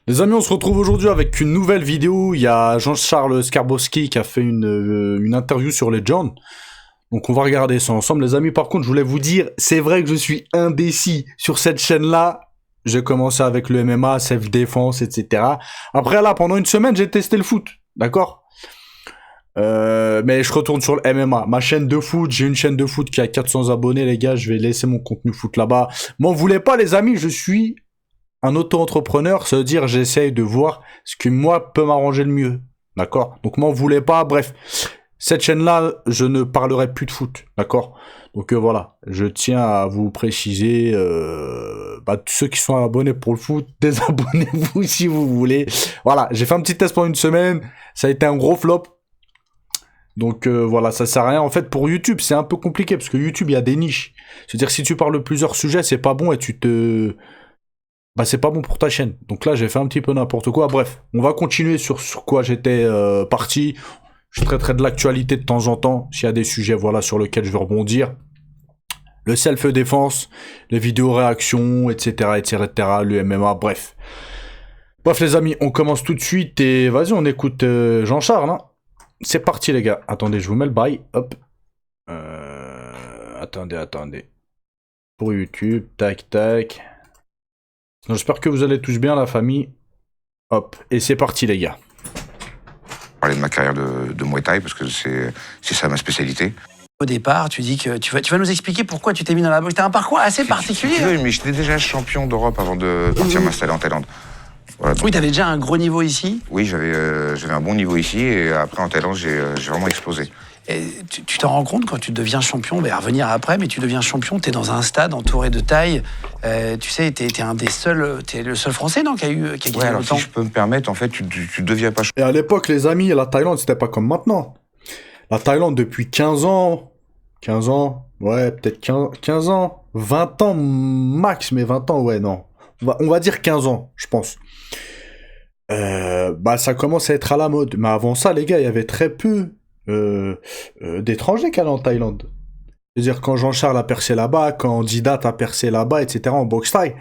Les amis, on se retrouve aujourd'hui avec une nouvelle vidéo. Il y a Jean-Charles Skarbowski qui a fait une interview sur les John. Donc on va regarder ça ensemble, les amis. Par contre, je voulais vous dire, c'est vrai que je suis indécis sur cette chaîne-là. J'ai commencé avec le MMA, self-défense, etc. Après là, pendant une semaine, j'ai testé le foot, d'accord. Mais je retourne sur le MMA. Ma chaîne de foot, j'ai une chaîne de foot qui a 400 abonnés, les gars. Je vais laisser mon contenu foot là-bas. M'en voulez pas, les amis, je suis un auto-entrepreneur, ça veut dire j'essaye de voir ce qui moi peut m'arranger le mieux, d'accord. Donc m'en voulez pas, bref. Cette chaîne-là, je ne parlerai plus de foot, d'accord. Donc voilà, je tiens à vous préciser, tous ceux qui sont abonnés pour le foot, désabonnez-vous si vous voulez. Voilà, j'ai fait un petit test pendant une semaine, ça a été un gros flop. Donc voilà, ça sert à rien. En fait, pour YouTube, c'est un peu compliqué, parce que YouTube, il y a des niches. C'est-à-dire, si tu parles de plusieurs sujets, c'est pas bon et c'est pas bon pour ta chaîne. Donc là, j'ai fait un petit peu n'importe quoi. Bref, on va continuer sur quoi j'étais parti. Je traiterai de l'actualité de temps en temps, s'il y a des sujets voilà, sur lesquels je vais rebondir. Le self-défense, les vidéos réactions, etc., etc., le MMA, bref. Bref, les amis, on commence tout de suite et vas-y, on écoute Jean-Charles. Hein. C'est parti, les gars. Attendez, je vous mets le bail. Hop. Attendez. Pour YouTube, tac. J'espère que vous allez tous bien, la famille. Hop, et c'est parti, les gars. Parler de ma carrière de Muay Thai, parce que c'est ça ma spécialité. Au départ, tu dis que tu vas nous expliquer pourquoi tu t'es mis dans la boxe. T'as un parcours assez particulier. Si tu veux, mais j'étais déjà champion d'Europe avant de partir m'installer en Thaïlande. Voilà, donc, oui, t'avais déjà un gros niveau ici. oui, j'avais un bon niveau ici, et après en Thaïlande, j'ai vraiment explosé. Et tu t'en rends compte quand tu deviens champion, on va y revenir après, mais tu deviens champion, t'es dans un stade entouré de Thaïs. Tu sais, t'es le seul Français, non, qui a gagné Alors longtemps. si je peux me permettre, en fait, tu deviens pas Et à l'époque, les amis, la Thaïlande, c'était pas comme maintenant. La Thaïlande, depuis 15 ans, ouais, peut-être 15 ans, 20 ans max, mais 20 ans, ouais, non. On va dire 15 ans, je pense. Ça commence à être à la mode. Mais avant ça, les gars, il y avait très peu d'étrangers qui allaient en Thaïlande. C'est-à-dire, quand Jean-Charles a percé là-bas, quand Didat a percé là-bas, etc., en boxe thaï,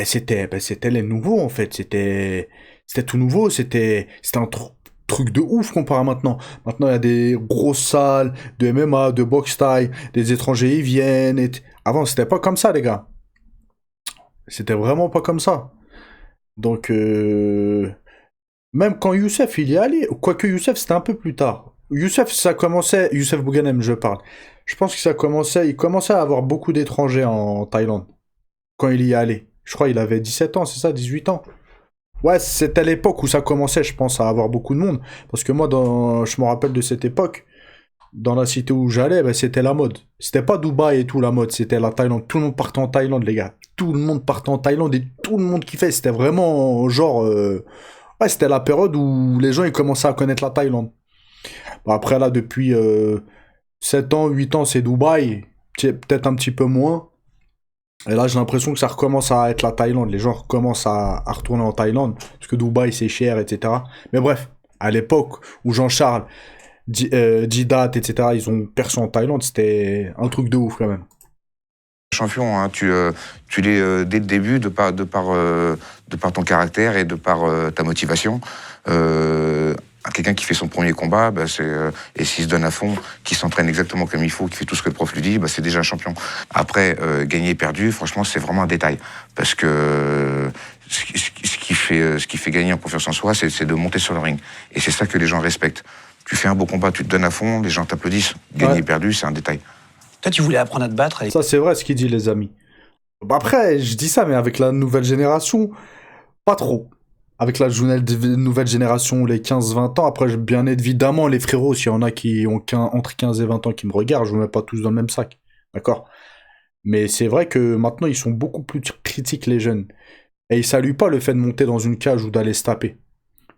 c'était les nouveaux, en fait. C'était tout nouveau, c'était un truc de ouf comparé à maintenant. Maintenant, il y a des grosses salles de MMA, de boxe thaï, des étrangers y viennent. Avant, c'était pas comme ça, les gars. C'était vraiment pas comme ça. Donc, même quand Youssef, il y est allé, quoique Youssef, c'était un peu plus tard. Youssef, ça commençait, Youssef Bouganem, je parle. Je pense que il commençait à avoir beaucoup d'étrangers en Thaïlande. Quand il y est allé. Je crois qu'il avait 17 ans, c'est ça, 18 ans. Ouais, c'était l'époque où ça commençait, je pense, à avoir beaucoup de monde. Parce que moi, je me rappelle de cette époque, dans la cité où j'allais, c'était la mode. C'était pas Dubaï et tout la mode, c'était la Thaïlande. Tout le monde partait en Thaïlande, les gars. Tout le monde partait en Thaïlande et tout le monde kiffait. C'était vraiment genre... Ouais, c'était la période où les gens ils commençaient à connaître la Thaïlande. Après là, depuis 7 ans, 8 ans, c'est Dubaï. Peut-être un petit peu moins. Et là, j'ai l'impression que ça recommence à être la Thaïlande. Les gens recommencent à retourner en Thaïlande. Parce que Dubaï, c'est cher, etc. Mais bref, à l'époque où Jean-Charles, Didat, etc., ils ont percé en Thaïlande, c'était un truc de ouf quand même. Champion, hein, tu l'es dès le début de par ton caractère et de par ta motivation. Quelqu'un qui fait son premier combat, et s'il se donne à fond, qui s'entraîne exactement comme il faut, qui fait tout ce que le prof lui dit, c'est déjà un champion. Après, gagner et perdu, franchement, c'est vraiment un détail. Parce que ce qui fait gagner en confiance en soi, c'est de monter sur le ring. Et c'est ça que les gens respectent. Tu fais un beau combat, tu te donnes à fond, les gens t'applaudissent. Gagner et perdu, c'est un détail. Toi, tu voulais apprendre à te battre. Ça, c'est vrai ce qu'il dit, les amis. Après, je dis ça, mais avec la nouvelle génération, pas trop. Avec la nouvelle génération, les 15-20 ans, après, bien évidemment, les frérots, s'il y en a qui ont entre 15 et 20 ans qui me regardent, je ne mets pas tous dans le même sac. D'accord? Mais c'est vrai que maintenant, ils sont beaucoup plus critiques, les jeunes. Et ils saluent pas le fait de monter dans une cage ou d'aller se taper.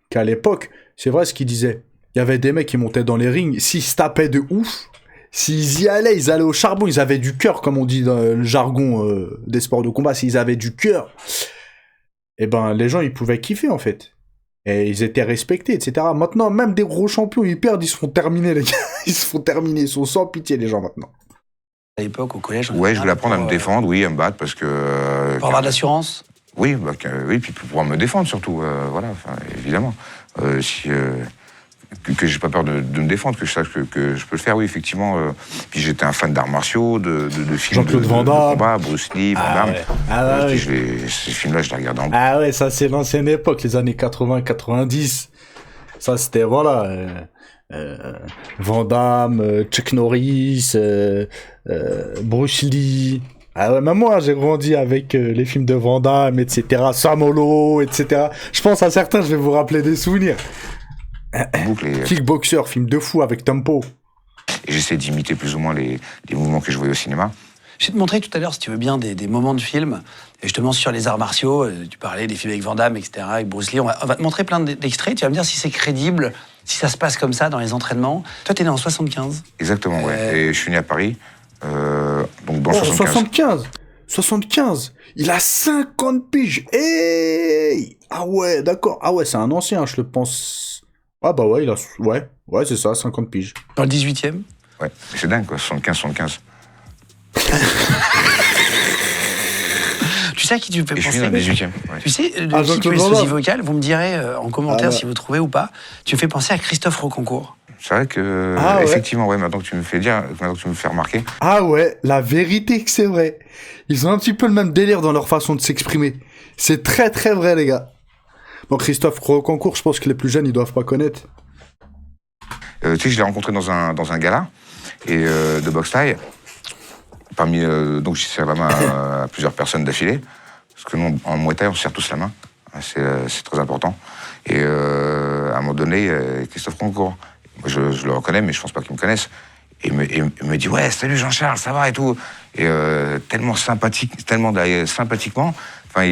Qu'à l'époque, c'est vrai ce qu'ils disaient. Il y avait des mecs qui montaient dans les rings, s'ils se tapaient de ouf, s'ils y allaient, ils allaient au charbon, ils avaient du cœur, comme on dit dans le jargon des sports de combat, s'ils avaient du cœur, les gens, ils pouvaient kiffer, en fait. Et ils étaient respectés, etc. Maintenant, même des gros champions, ils perdent, ils se font terminer, les gars. Ils se font terminer, ils sont sans pitié, les gens, maintenant. À l'époque, au collège... Ouais, je voulais apprendre à me défendre, oui, à me battre, parce que... Pour avoir de l'assurance. Oui, oui, puis pour pouvoir me défendre surtout, voilà, évidemment. Que j'ai pas peur de me défendre, que je sache que je peux le faire, oui, effectivement. Puis j'étais un fan d'arts martiaux, de films Jean-Claude de Van Damme. combat, Bruce Lee, Van Damme. Ouais. Ah ouais. Ces films-là, je les regardais en Ah ouais, ça c'est l'ancienne époque, les années 80-90. Ça c'était, voilà, Van Damme, Chuck Norris, Bruce Lee. Ah ouais, même moi j'ai grandi avec les films de Van Damme, etc. Sam Holo, etc. Je pense à certains, je vais vous rappeler des souvenirs. boucle. Kickboxer, film de fou avec tempo. Et j'essaie d'imiter plus ou moins les mouvements que je voyais au cinéma. Je vais te montrer tout à l'heure, si tu veux bien, des moments de films, et justement sur les arts martiaux. Tu parlais des films avec Van Damme, etc., avec Bruce Lee. On va te montrer plein d'extraits. Tu vas me dire si c'est crédible, si ça se passe comme ça dans les entraînements. Toi, t'es né en 75. Exactement, ouais. Et je suis né à Paris, donc dans 75. 75. Il a 50 piges. Hey! Ah ouais, d'accord. Ah ouais, c'est un ancien, je le pense. Ah bah ouais, il a... Ouais, c'est ça, 50 piges. Dans le 18e. Ouais, c'est dingue, quoi, 75. Tu sais à qui tu me fais Et je penser? suis dans le 18e. Ouais. Tu sais, Ah, qui tu es Jean-Claude sosie Van vocale, vous me direz en commentaire Ah ouais. si vous trouvez ou pas. Tu me fais penser à Christophe Rocancourt. C'est vrai que, Ah ouais. effectivement, ouais, maintenant que tu me fais dire, maintenant que tu me fais remarquer, Ah ouais, la vérité que c'est vrai. Ils ont un petit peu le même délire dans leur façon de s'exprimer. C'est très très vrai, les gars. Bon, Christophe Rocancourt, je pense que les plus jeunes, ils doivent pas connaître. tu sais, je l'ai rencontré dans un gala et, de boxe thaï. Donc, j'ai serré la main à plusieurs personnes d'affilée. Parce que nous, en Muay Thai, on se serre tous la main. C'est très important. Et à un moment donné, Christophe Rocancourt, moi, je le reconnais, mais je pense pas qu'il me connaisse. Et il me dit, ouais, salut Jean-Charles, ça va et tout. Et tellement sympathiquement, enfin,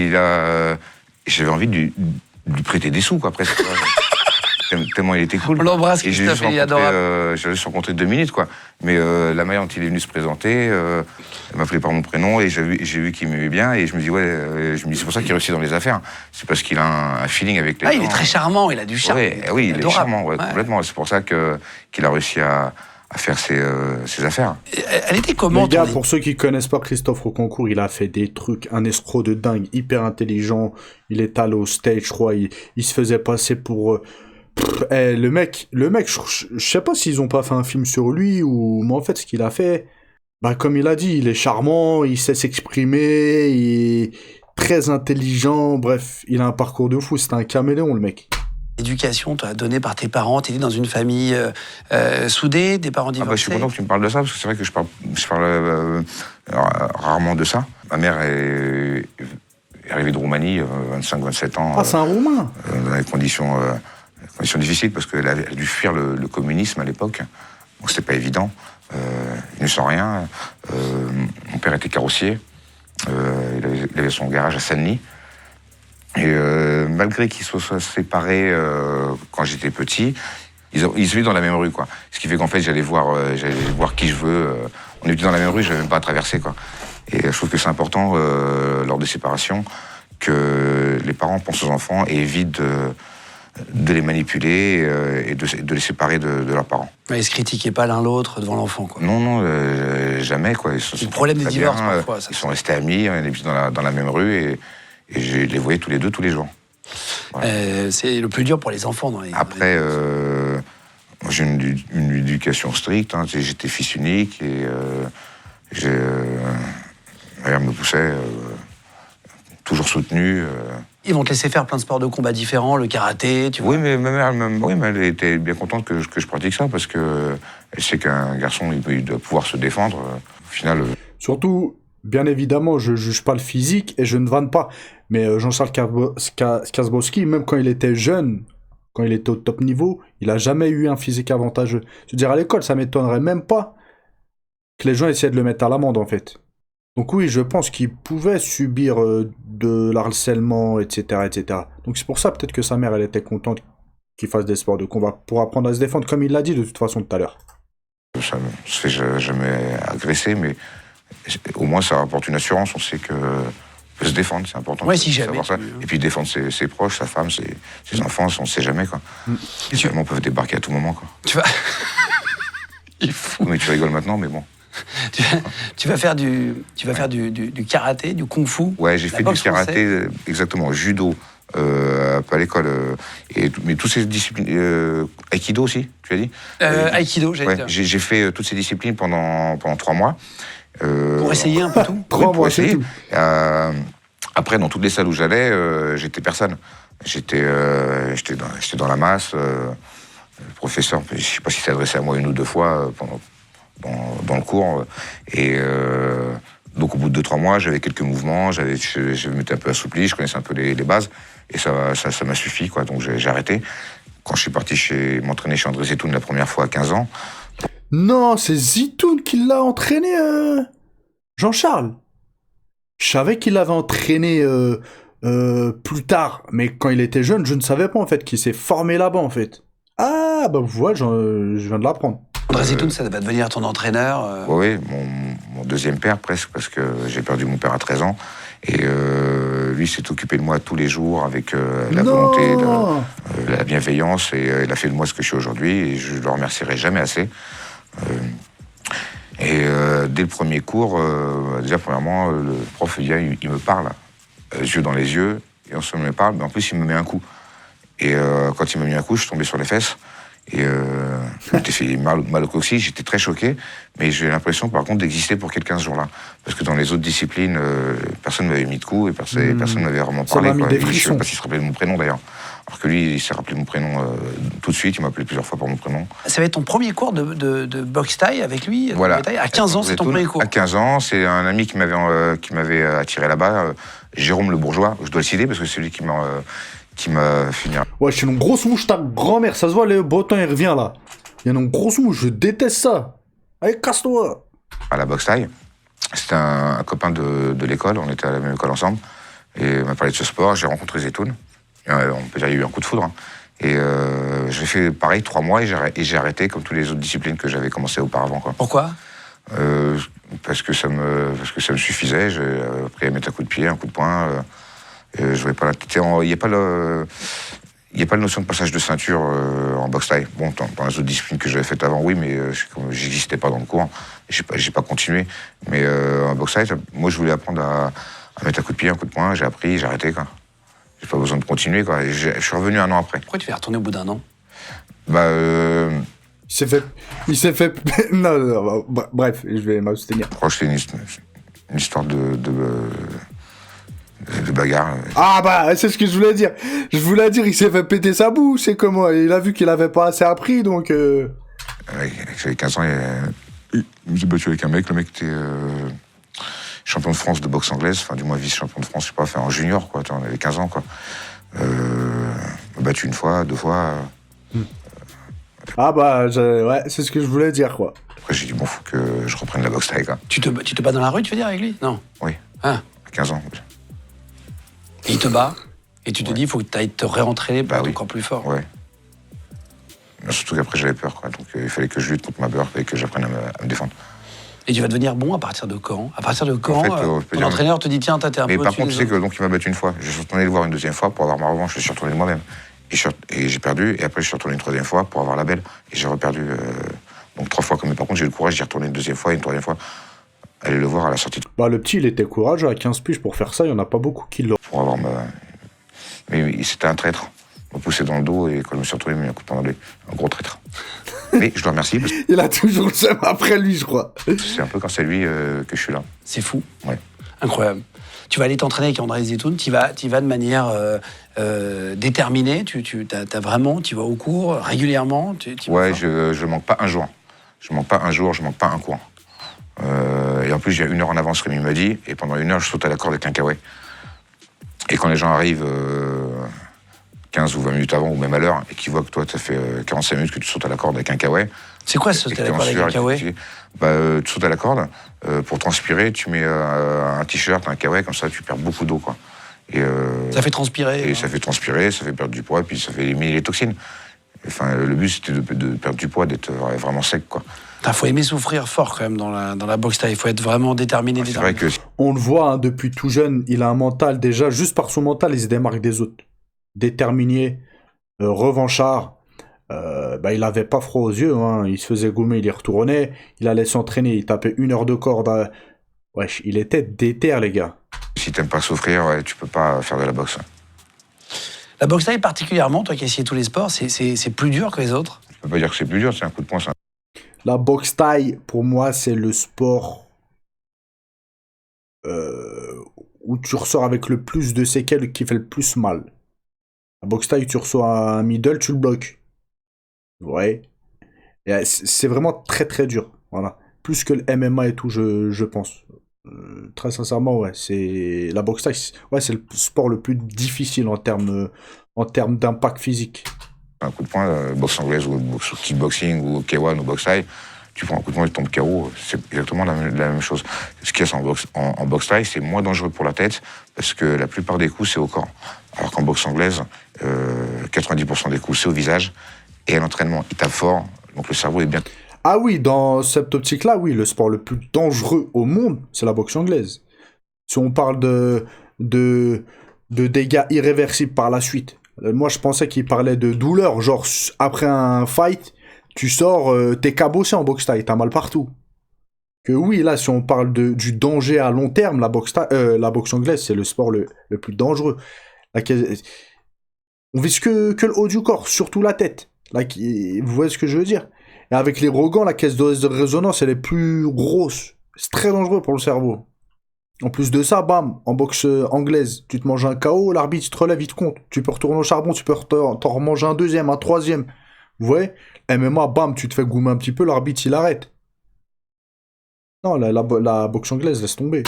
j'avais envie de lui prêter des sous, quoi, presque. Tellement il était cool. On l'embrasse, Et Christophe, il est adorable. j'ai juste rencontré 2 minutes, quoi. Mais la manière dont il est venu se présenter, il m'appelait par mon prénom et j'ai vu qu'il m'aimait bien. Et je me dis, c'est pour ça qu'il réussit dans les affaires. C'est parce qu'il a un feeling avec les gens. Il est très charmant, il a du charme. Ouais, oui, il est charmant, ouais, complètement. C'est pour ça qu'il a réussi à faire ses affaires. Elle était comment, Les gars, ton... pour ceux qui connaissent pas Christophe Rocancourt, il a fait des trucs, un escroc de dingue, hyper intelligent. Il est allé au stage, je crois, il se faisait passer pour... le mec, je sais pas s'ils ont pas fait un film sur lui ou... Mais en fait, ce qu'il a fait, bah, comme il a dit, il est charmant, il sait s'exprimer, il est très intelligent, bref, il a un parcours de fou, c'est un caméléon, le mec. Éducation, tu as donné par tes parents, tu étais dans une famille soudée, des parents divorcés. Je suis content que tu me parles de ça, parce que c'est vrai que je parle rarement de ça. Ma mère est arrivée de Roumanie, 25-27 ans. Ah, c'est un Roumain. Dans des conditions difficiles, parce qu'elle a dû fuir le communisme à l'époque. Donc c'était pas évident. Il ne sans rien. Mon père était carrossier. Il avait son garage à Saint-Denis. Et malgré qu'ils se soient séparés quand j'étais petit, ils vivaient dans la même rue, quoi. Ce qui fait qu'en fait, j'allais voir qui je veux. On était dans la même rue, je n'avais même pas à traverser, quoi. Et je trouve que c'est important, lors des séparations, que les parents pensent aux enfants et évitent de les manipuler et de les séparer de leurs parents. Mais ils se critiquaient pas l'un l'autre devant l'enfant, quoi. Non, jamais, quoi. C'est le problème des divorces, parfois. Ils sont restés amis, on habite dans la même rue et je les voyais tous les deux, tous les jours. Voilà. C'est le plus dur pour les enfants. Après, moi, j'ai une éducation stricte. Hein. J'étais fils unique et ma mère me poussait, toujours soutenu. Ils vont te laisser faire plein de sports de combat différents, le karaté, tu vois. Oui, mais ma mère, elle était bien contente que je pratique ça parce que elle sait qu'un garçon, il doit pouvoir se défendre. Au final. Surtout, bien évidemment, je juge pas le physique et je ne vanne pas. Mais Jean-Charles Skarbowski, même quand il était jeune, quand il était au top niveau, il a jamais eu un physique avantageux. Je veux dire, à l'école, ça m'étonnerait même pas que les gens essaient de le mettre à l'amende, en fait. Donc oui, je pense qu'il pouvait subir de l'harcèlement, etc., etc. Donc c'est pour ça peut-être que sa mère, elle était contente qu'il fasse des sports de combat pour apprendre à se défendre, comme il l'a dit de toute façon tout à l'heure. Ça ne se fait jamais agresser, mais au moins ça apporte une assurance. On sait que peut se défendre, c'est important. Ouais, si jamais. Ça. Et puis défendre ses proches, sa femme, ses enfants, on ne sait jamais, quoi. Les Allemands peuvent débarquer à tout moment, quoi. Tu vois. Il est fou. Mais tu rigoles maintenant, mais bon. Tu vas faire du karaté, du kung-fu. Ouais, j'ai la fait du boxe karaté, française. exactement, judo, à l'école. Mais toutes ces disciplines. Aikido aussi, tu as dit Aikido, j'allais Ouais, dire. j'ai fait toutes ces disciplines pendant 3 mois. Pour essayer un peu tout. Oui, 3 pour mois, c'est essayer. tout. Après, dans toutes les salles où j'allais, j'étais personne. J'étais dans la masse. Le professeur, je ne sais pas s'il s'est adressé à moi 1 ou 2 fois dans le cours. Donc, au bout de 2-3 mois, j'avais quelques mouvements, je m'étais un peu assoupli, je connaissais un peu les bases. Et ça m'a suffi, quoi. Donc, j'ai arrêté. Quand je suis parti m'entraîner chez André Zetoun la première fois à 15 ans, Non, c'est Zitoun qui l'a entraîné, Jean-Charles. Je savais qu'il l'avait entraîné plus tard, mais quand il était jeune, je ne savais pas en fait qu'il s'est formé là-bas en fait. Ah, bah voilà, je viens de l'apprendre. André Zitoun, ça va devenir ton entraîneur. oui, mon deuxième père presque, parce que j'ai perdu mon père à 13 ans. Et lui s'est occupé de moi tous les jours avec la volonté, la bienveillance. Et il a fait de moi ce que je suis aujourd'hui. Et je ne le remercierai jamais assez. Dès le premier cours, déjà premièrement, le prof vient, il me parle, yeux dans les yeux. Et on se me parle, mais en plus il me met un coup. Et quand il m'a mis un coup, je suis tombé sur les fesses. Et je m'étais fait mal au coccyx, j'étais très choqué, mais j'ai l'impression par contre d'exister pour quelqu'un ce jour-là. Parce que dans les autres disciplines, personne ne m'avait mis de coups et personne ne m'avait vraiment parlé. Ça m'a mis des Je ne sais frissons. pas s'il se rappelait de mon prénom d'ailleurs. Alors que lui, il s'est rappelé mon prénom tout de suite, il m'a appelé plusieurs fois par mon prénom. Ça va être ton premier cours de boxe thaï avec lui Voilà. À 15 ans, c'est ton premier cours. À 15 ans, c'est un ami qui m'avait attiré là-bas, Jérôme Le Bourgeois. Je dois le citer parce que c'est lui qui m'a fini. Ouais, je suis une grosse mouche, ta grand-mère, ça se voit, le breton il revient là. Il y a une grosse mouche, je déteste ça. Allez, casse-toi. À la boxe thaï. C'était un copain de l'école, on était à la même école ensemble. Et il m'a parlé de ce sport, j'ai rencontré Zetoun. On peut dire qu'il y a eu un coup de foudre. Hein. Et j'ai fait pareil 3 mois et j'ai arrêté comme toutes les autres disciplines que j'avais commencé auparavant. Quoi. Pourquoi Parce que ça me suffisait. J'ai appris à mettre un coup de pied, un coup de poing. Je voyais pas il n'y a pas la notion de passage de ceinture en boxe thaï. Bon, dans les autres disciplines que j'avais faites avant, oui, mais j'existais pas dans le cours. J'ai pas continué. Mais en boxe thaï, moi, je voulais apprendre à mettre un coup de pied, un coup de poing. J'ai appris, j'ai arrêté, quoi. J'ai pas besoin de continuer, quoi. Et je suis revenu 1 an après. Pourquoi tu vas retourner au bout d'1 an Bah, Il s'est fait. Non, bref, je vais m'abstenir. je crois que c'est une histoire de bagarre. Ah bah, c'est ce que je voulais dire. Je voulais dire, il s'est fait péter sa bouche, c'est comment. Il a vu qu'il avait pas assez appris, donc... J'avais 15 ans, je me suis battu avec un mec. Le mec était champion de France de boxe anglaise, enfin du moins vice-champion de France, je sais pas, enfin en junior, quoi. On avait 15 ans, quoi. M'a battu 1 fois, 2 fois. Ah bah, ouais, c'est ce que je voulais dire, quoi. Après, j'ai dit, bon, faut que je reprenne la boxe thaï, quoi. Tu te bats dans la rue, tu veux dire, avec lui Non. Oui, Ah. à 15 ans. Et il te bat, et tu te dis, il faut que tu ailles te réentraîner pour Bah être oui. encore plus fort. Ouais. Mais surtout qu'après, j'avais peur, quoi. Donc, il fallait que je lutte contre ma peur et que j'apprenne à me défendre. Et tu vas devenir bon à partir de quand À partir de quand En fait, je peux ton dire- entraîneur te dit, tiens, t'es un Mais peu par au-dessus contre, des tu sais autres. que donc il m'a battu 1 fois. Je suis retourné le voir une 2e fois pour avoir ma revanche. Je suis retourné de moi-même. Et j'ai perdu. Et après, je suis retourné une 3e fois pour avoir la belle. Et j'ai reperdu. Donc 3 fois. Mais par contre, j'ai eu le courage d'y retourner une 2e fois et une 3e fois. Aller le voir à la sortie Bah, le petit, il était courageux, à 15 piges pour faire ça, il y en a pas beaucoup qui l'ont. pour avoir ma. Mais c'était un traître. Il m'a poussé dans le dos et quand je me suis retrouvé, il m'a mis un coup de poing dans l'œil. Un gros traître. Mais je le remercie parce que Il a toujours le seum après lui, je crois. c'est un peu quand c'est lui que je suis là. C'est fou. Ouais. Incroyable. Tu vas aller t'entraîner avec André Zetoun, tu vas de manière déterminée, tu vas au cours régulièrement tu vas Ouais, faire- je manque pas un jour. Je manque pas un jour, je manque pas un cours. Et en plus, j'ai 1 heure en avance, Rémi m'a dit, et pendant 1 heure, je saute à la corde avec un kawaii. Et quand les gens arrivent 15 ou 20 minutes avant, ou même à l'heure, et qu'ils voient que toi, tu as fait 45 minutes que tu sautes à la corde avec un kawaii, C'est quoi et ce que t'es t'es en d'accord avec sueur un et que kawaii tu sautes à la corde, pour transpirer, tu mets un t-shirt, un kawaii, comme ça, tu perds beaucoup d'eau, quoi. Et, Ça fait transpirer. et hein. ça fait transpirer, ça fait perdre du poids, puis ça fait éliminer les toxines. Enfin, le but, c'était de perdre du poids, d'être vraiment sec, quoi. Il faut aimer souffrir fort quand même dans la boxe thaï. Il faut être vraiment déterminé. C'est vrai que On le voit, hein, depuis tout jeune, il a un mental, déjà, juste par son mental, il se démarque des autres. Déterminé, revanchard, il avait pas froid aux yeux, hein. Il se faisait gommer, il y retournait, il allait s'entraîner, il tapait 1 heure de corde. Wesh, il était déter, les gars. Si t'aimes pas souffrir, ouais, tu peux pas faire de la boxe. La boxe thaï particulièrement, toi qui as essayé tous les sports, c'est plus dur que les autres? Je peux pas dire que c'est plus dur, c'est un coup de poing, ça. La boxe thaï, pour moi, c'est le sport où tu ressors avec le plus de séquelles, qui fait le plus mal. La boxe thaï, tu reçois un middle, tu le bloques. Ouais. Et c'est vraiment très très dur. Voilà. Plus que le MMA et tout, je pense. Très sincèrement, ouais. C'est la boxe thaï. Ouais, c'est le sport le plus difficile en termes d'impact physique. Un coup de poing, boxe anglaise ou kickboxing ou K1 ou boxe thaï, tu prends un coup de poing et tu tombes KO, c'est exactement la même chose. Ce qu'il y a en boxe thaï, c'est moins dangereux pour la tête parce que la plupart des coups, c'est au corps. Alors qu'en boxe anglaise, 90% des coups, c'est au visage. Et à l'entraînement, il tape fort, donc le cerveau est bien. Ah oui, dans cette optique-là, oui, le sport le plus dangereux au monde, c'est la boxe anglaise. Si on parle de dégâts irréversibles par la suite, moi je pensais qu'il parlait de douleur, genre après un fight, tu sors, t'es cabossé en boxe thaï, t'as mal partout. Que oui, là, si on parle du danger à long terme, la boxe anglaise, c'est le sport le plus dangereux. On vise que le haut du corps, surtout la tête. Là, vous voyez ce que je veux dire? Et avec les Rogans, la caisse de résonance, elle est plus grosse. C'est très dangereux pour le cerveau. En plus de ça, bam, en boxe anglaise, tu te manges un KO, l'arbitre te relève, il te compte. Tu peux retourner au charbon, tu peux t'en remanger un deuxième, un troisième. Vous voyez? MMA, bam, tu te fais goumer un petit peu, l'arbitre, il arrête. Non, la boxe anglaise, laisse tomber.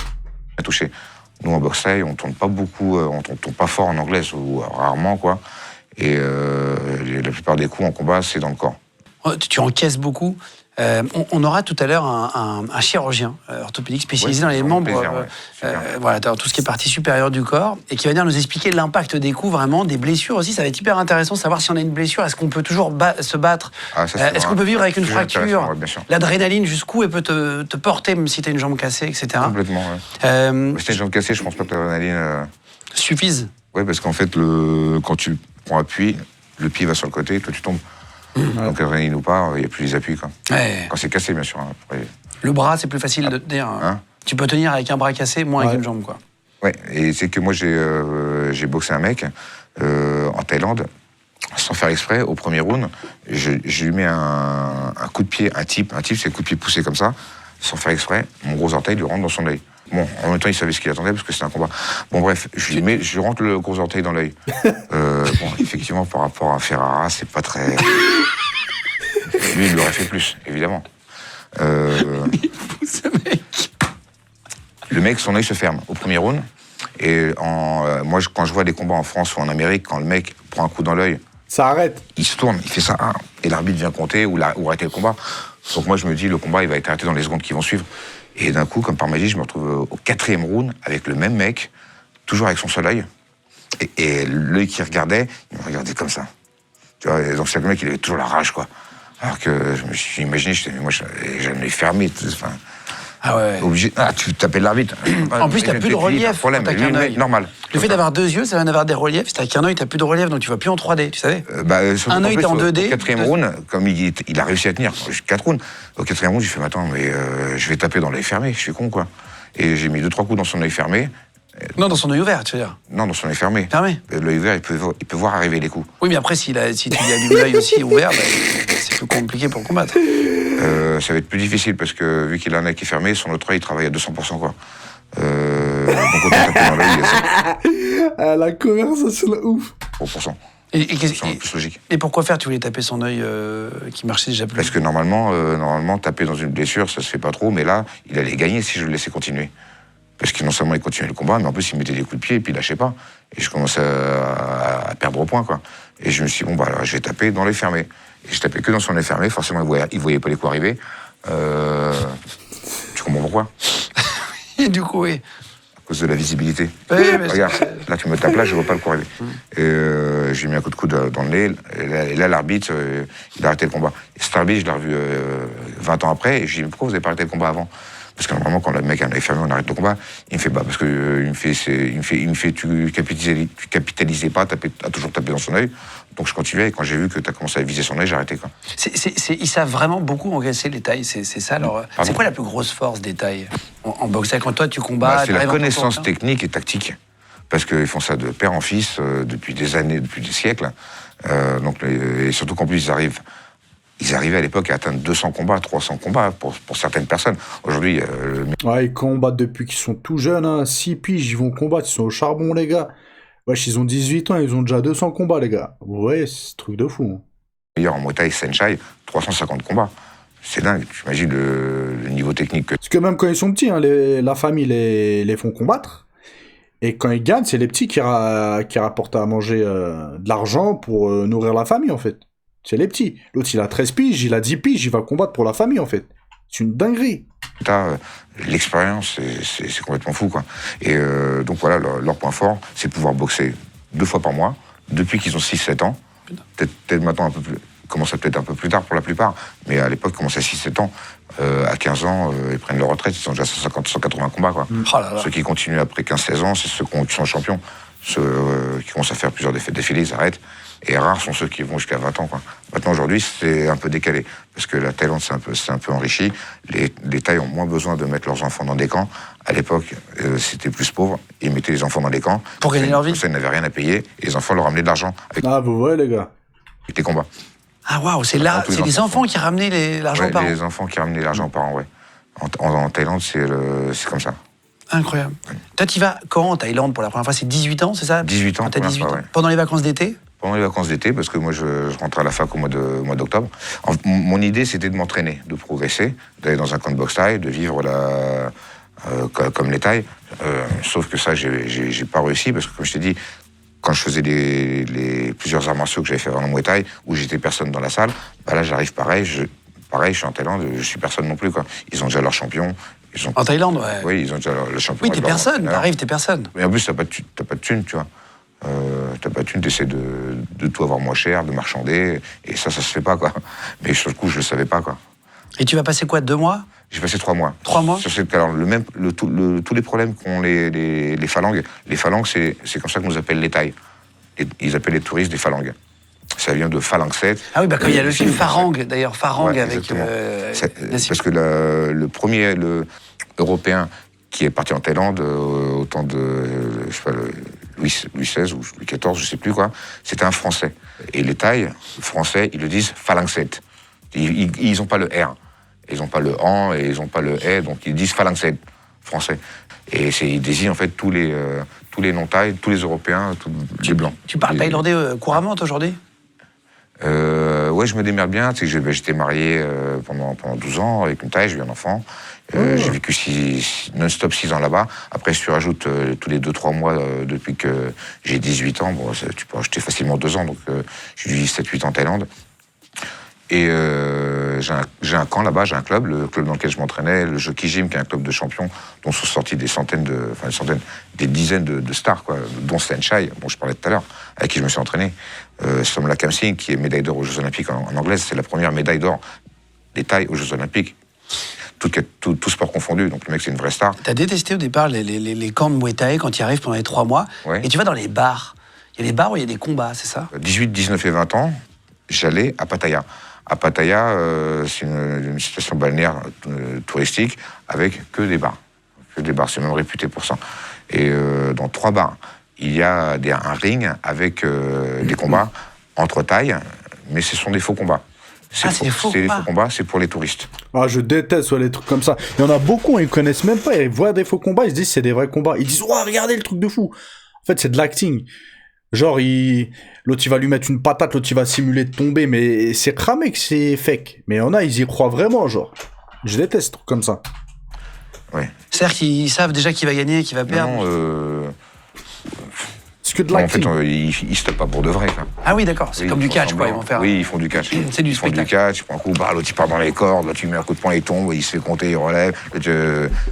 Touché. Nous, en boxe thaï, on tourne pas beaucoup, on tourne pas fort en anglaise, ou rarement, quoi. Et la plupart des coups en combat, c'est dans le corps. Tu encaisses beaucoup. On aura tout à l'heure un chirurgien orthopédique spécialisé dans les membres, plaisir, voilà, dans tout ce qui est partie supérieure du corps, et qui va venir nous expliquer l'impact des coups, vraiment, des blessures aussi. Ça va être hyper intéressant de savoir si on a une blessure, est-ce qu'on peut toujours se battre, est-ce qu'on peut vivre avec une fracture, l'adrénaline jusqu'où elle peut te porter, même si tu as une jambe cassée, etc. Complètement, ouais. Si tu as une jambe cassée, je pense pas que l'adrénaline suffise. Oui, parce qu'en fait, quand tu prends appui, le pied va sur le côté, et toi tu tombes. Donc, l'adrénaline ou pas, il n'y a plus les appuis, quoi. Ouais. Quand c'est cassé, bien sûr. Hein, après... Le bras, c'est plus facile de tenir. Hein, tu peux tenir avec un bras cassé, moins avec une jambe, quoi. Ouais, et c'est que moi, j'ai boxé un mec en Thaïlande, sans faire exprès, au premier round. Je lui mets un coup de pied, un type, c'est le coup de pied poussé comme ça, sans faire exprès. Mon gros orteil lui rentre dans son œil. Bon, en même temps, il savait ce qu'il attendait parce que c'était un combat. Bon, bref, je rentre le gros orteil dans l'œil. Bon, effectivement, par rapport à Ferrara, c'est pas très. Lui, il l'aurait fait plus, évidemment. Ce mec. Le mec, son œil se ferme au premier round. Et moi, quand je vois des combats en France ou en Amérique, quand le mec prend un coup dans l'œil, ça arrête. Il se tourne, il fait ça, et l'arbitre vient compter ou arrêter le combat. Donc moi, je me dis, le combat, il va être arrêté dans les secondes qui vont suivre. Et d'un coup, comme par magie, je me retrouve au 4e round avec le même mec, toujours avec son seul œil. Et l'œil qui regardait, il me regardait comme ça. Tu vois, donc c'est le mec, il avait toujours la rage, quoi. Alors que je me suis imaginé, moi, j'avais l'œil fermé. Enfin, ah ouais. Obligé. Tu t'appelles l'arbitre. En plus, t'as plus de relief. Problème, quand t'as qu'un œil. Normal. Le fait d'avoir 2 yeux, ça va d'avoir des reliefs. Si t'as qu'un œil, t'as plus de relief, donc tu vois plus en 3D, tu savais. Un œil, t'es en 2D. Au 4e round, comme il a réussi à tenir 4 rounds, au 4e round, j'ai fait, attends, mais je vais taper dans l'œil fermé, je suis con, quoi. Et j'ai mis 2-3 coups dans son œil fermé. Non, dans son œil ouvert, tu veux dire. Non, dans son œil fermé. Fermé. L'œil ouvert, il peut voir arriver les coups. Oui, mais après, si tu lui allumes l'œil aussi ouvert, c'est plus compliqué pour combattre. Ça va être plus difficile parce que vu qu'il a un œil qui est fermé, son autre œil travaille à 200%, quoi. Donc autant taper dans l'œil. La conversation là, ouf. 100%. C'est plus logique. Et pourquoi faire? Tu voulais taper son œil qui marchait déjà plus? Parce que normalement, taper dans une blessure, ça se fait pas trop, mais là, il allait gagner si je le laissais continuer. Parce que non seulement il continuait le combat, mais en plus il mettait des coups de pied et puis il lâchait pas. Et je commençais à perdre au point, quoi. Et je me suis dit, bon, alors je vais taper dans l'œil fermé. Et je tapais que dans son œil fermé, forcément il voyait pas les coups arriver. Tu comprends pourquoi? Et du coup, oui. À cause de la visibilité. Oui, mais regarde, là tu me tapes là, je vois pas le coup arriver. Et j'ai mis un coup de coude dans le nez, et là l'arbitre, il a arrêté le combat. Et cet arbitre, je l'ai revu 20 ans après, et je lui ai dit, pourquoi vous avez pas arrêté le combat avant? Parce que normalement, quand le mec avait fermé, on arrête le combat. Il me fait, bah, parce que il me fait, tu capitalisais pas, t'as toujours tapé dans son œil. Donc je continuais, et quand j'ai vu que t'as commencé à viser son œil, j'ai arrêté, quoi. Ils savent vraiment beaucoup encaisser les tailles, c'est ça leur... C'est quoi la plus grosse force des tailles en boxe? Quand toi tu combats... C'est la connaissance technique et tactique. Parce qu'ils font ça de père en fils depuis des années, depuis des siècles. Et surtout qu'en plus, ils arrivaient à l'époque à atteindre 200 combats, 300 combats pour certaines personnes. Aujourd'hui... Ouais, ils combattent depuis qu'ils sont tout jeunes, hein. 6 piges, ils vont combattre, ils sont au charbon, les gars. Wesh, ils ont 18 ans, ils ont déjà 200 combats, les gars. Ouais, c'est un truc de fou. Hein. D'ailleurs, en Muay Thai, Senchai, 350 combats. C'est dingue, tu imagines le niveau technique que... Parce que même quand ils sont petits, hein, la famille les font combattre. Et quand ils gagnent, c'est les petits qui rapportent à manger de l'argent pour nourrir la famille, en fait. C'est les petits. L'autre, il a 13 piges, il a 10 piges, il va combattre pour la famille, en fait. C'est une dinguerie. L'expérience, c'est complètement fou, quoi. Et donc voilà, leur point fort, c'est de pouvoir boxer 2 fois par mois, depuis qu'ils ont 6-7 ans. Peut-être maintenant un peu plus... commence à peut-être un peu plus tard pour la plupart, mais à l'époque, ils commençaient à 6-7 ans. À 15 ans, ils prennent leur retraite, ils ont déjà 150-180 combats, quoi. Oh là là. Ceux qui continuent après 15-16 ans, c'est ceux qui sont champions. Ceux qui commencent à faire plusieurs défilés, ils arrêtent. Et rares sont ceux qui vont jusqu'à 20 ans, quoi. Maintenant, aujourd'hui, c'est un peu décalé, parce que la Thaïlande c'est un peu enrichi. Les Thaïs ont moins besoin de mettre leurs enfants dans des camps. À l'époque, c'était plus pauvre. Ils mettaient les enfants dans des camps. Pour gagner leur vie. Ça, ils n'avaient rien à payer, et les enfants leur ramenaient de l'argent avec vous voyez, les gars. les combats. Ah waouh, c'est les enfants qui ramenaient l'argent par an. Les enfants qui ramenaient l'argent par an, ouais. En Thaïlande, c'est comme ça. Incroyable. Toi, tu vas quand en Thaïlande pour la première fois? C'est 18 ans, c'est ça? 18 ans, Quand t'as pour 18 l'instant, ans. ouais. Pendant les vacances d'été? Pendant les vacances d'été, parce que moi, je rentrais à la fac au mois d'octobre. Mon idée, c'était de m'entraîner, de progresser, d'aller dans un camp de boxe thaï, de vivre comme les Thaïs. Sauf que ça, j'ai pas réussi, parce que, comme je t'ai dit, quand je faisais les plusieurs arts martiaux que j'avais fait avant le Muay Thai, où j'étais personne dans la salle, bah là, j'arrive pareil, je suis en Thaïlande, je suis personne non plus, quoi. Ils ont déjà leur champion. En Thaïlande, ouais. Oui, ils ont déjà le champion. Oui, t'es personne, t'arrives, t'es personne. Mais en plus, t'as pas de thune, tu vois. T'as pas de thune, t'essaies de tout avoir moins cher, de marchander, et ça se fait pas, quoi. Mais sur le coup, je le savais pas, quoi. Et tu vas passer quoi, 2 mois? J'ai passé 3 mois. 3 mois? Alors, tous les problèmes qu'ont les phalanges, c'est comme ça qu'on nous appelle les Thaïs. Ils appellent les touristes des phalanges. Ça vient de phalange 7. Ah oui, quand il y a le film Farang, d'ailleurs, Farang ouais, avec... parce que le premier européen qui est parti en Thaïlande au temps de, je sais pas, Louis XVI ou Louis XIV, je sais plus quoi, c'était un Français. Et les Thaïs, français, ils le disent phalange 7. Ils ont pas le R. Ils n'ont pas le an et ils n'ont pas le E, donc ils disent phalange 7, français. Et ils désignent en fait tous les non-Thaïs, tous les Européens, tous les Blancs. Tu parles thaïlandais couramment aujourd'hui? Ouais, je me démerde bien. Tu sais que j'étais marié pendant 12 ans avec une Thaï, j'ai eu un enfant. J'ai vécu non-stop 6 ans là-bas. Après, si tu rajoutes tous les 2-3 mois depuis que j'ai 18 ans, bon, tu peux rajouter facilement 2 ans, donc j'ai dû vivre 7-8 ans en Thaïlande. Et j'ai un camp là-bas, j'ai un club, le club dans lequel je m'entraînais, le Jockey Gym, qui est un club de champions, dont sont sortis des dizaines de stars, quoi, dont Senchai, dont je parlais tout à l'heure, avec qui je me suis entraîné. Somla Kamsing, qui est médaille d'or aux Jeux Olympiques en anglaise, c'est la première médaille d'or des Thaïs aux Jeux Olympiques. Tout sport confondu, donc le mec c'est une vraie star. T'as détesté au départ les camps de Muay Thai quand tu y arrives pendant les 3 mois, ouais. Et tu vas dans les bars. Il y a des bars où il y a des combats, c'est ça? 18, 19 et 20 ans, j'allais à Pattaya. À Pattaya, c'est une station balnéaire touristique avec que des bars. Que des bars, c'est même réputé pour ça. Et dans 3 bars, il y a un ring avec des combats entre Thaïs, mais ce sont des faux combats. C'est des faux combats, c'est pour les touristes. Ah, je déteste les trucs comme ça. Il y en a beaucoup, ils connaissent même pas, ils voient des faux combats, ils se disent c'est des vrais combats. Ils disent oh, regardez le truc de fou. En fait, c'est de l'acting. Genre, l'autre, il va lui mettre une patate, l'autre, il va simuler de tomber, mais c'est cramé que c'est fake. Mais il y en a, ils y croient vraiment, genre. Je déteste trucs comme ça. Ouais. C'est-à-dire qu'ils savent déjà qui va gagner et qui va perdre. Parce que de En l'acting. fait, ils se tapent pas pour de vrai, quoi. Ah oui, d'accord, c'est Oui, comme ils du font catch, quoi. Ils semblant. vont faire. Oui, ils font du catch. C'est du Ils font du spectacle. catch, il prend un coup, l'autre il part dans les cordes, là tu mets un coup de poing, il tombe, il se fait compter, il relève.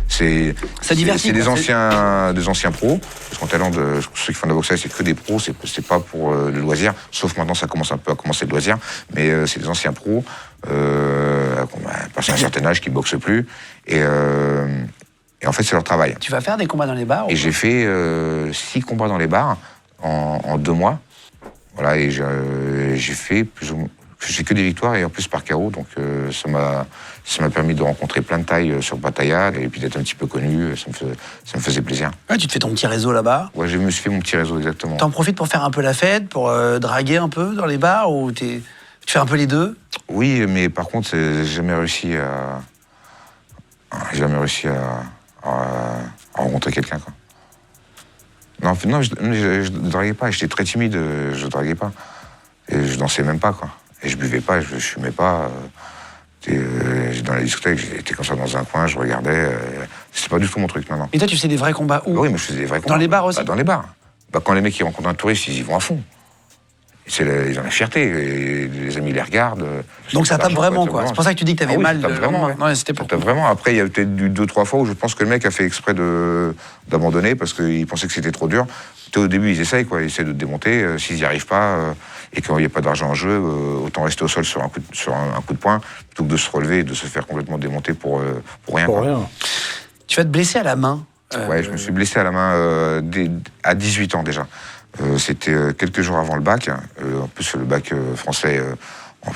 C'est divertit, des quoi, anciens pros. Parce qu'en Thaïlande, ceux qui font de la boxe, c'est que des pros, c'est pas pour le loisir. Sauf maintenant, ça commence un peu à commencer le loisir. Mais c'est des anciens pros, passé un certain âge, qui boxent plus. Et en fait, c'est leur travail. Tu vas faire des combats dans les bars Et ou j'ai fait 6 combats dans les bars en 2 mois. Voilà, et j'ai fait plus ou moins. J'ai que des victoires et en plus par KO, donc ça m'a permis de rencontrer plein de tailles sur Pattaya et puis d'être un petit peu connu, ça me faisait plaisir. Ouais, tu te fais ton petit réseau là-bas. Ouais, je me suis fait mon petit réseau, exactement. T'en profites pour faire un peu la fête, pour draguer un peu dans les bars ou tu fais un peu les deux? Oui, mais par contre, j'ai jamais réussi à rencontrer quelqu'un, quoi. Non, je draguais pas, j'étais très timide, je draguais pas. Et je dansais même pas, quoi. Et je buvais pas, je fumais pas. Dans la discothèque, j'étais comme ça dans un coin, je regardais. C'est pas du tout mon truc, non. Et toi, tu faisais des vrais combats où? Oui, mais je faisais des vrais combats. Dans les bars aussi? Dans les bars. Quand les mecs ils rencontrent un touriste, ils y vont à fond. Ils ont la fierté, et les amis les regardent. Donc ça tape vraiment, quoi. C'est pour ça que tu dis que t'avais mal. Ça tape vraiment, ouais. Non, c'était pour. Ça tape vraiment. Après, il y a peut-être 2-3 fois où je pense que le mec a fait exprès d'abandonner parce qu'il pensait que c'était trop dur. Au début, ils essayent, quoi. Ils essaient de te démonter. S'ils n'y arrivent pas et qu'il n'y a pas d'argent en jeu, autant rester au sol sur un coup de poing plutôt que de se relever et de se faire complètement démonter pour rien. Pour Quoi. rien. Tu vas te blesser à la main. Ouais, je me suis blessé à la main à 18 ans déjà. C'était quelques jours avant le bac. En plus, le bac français,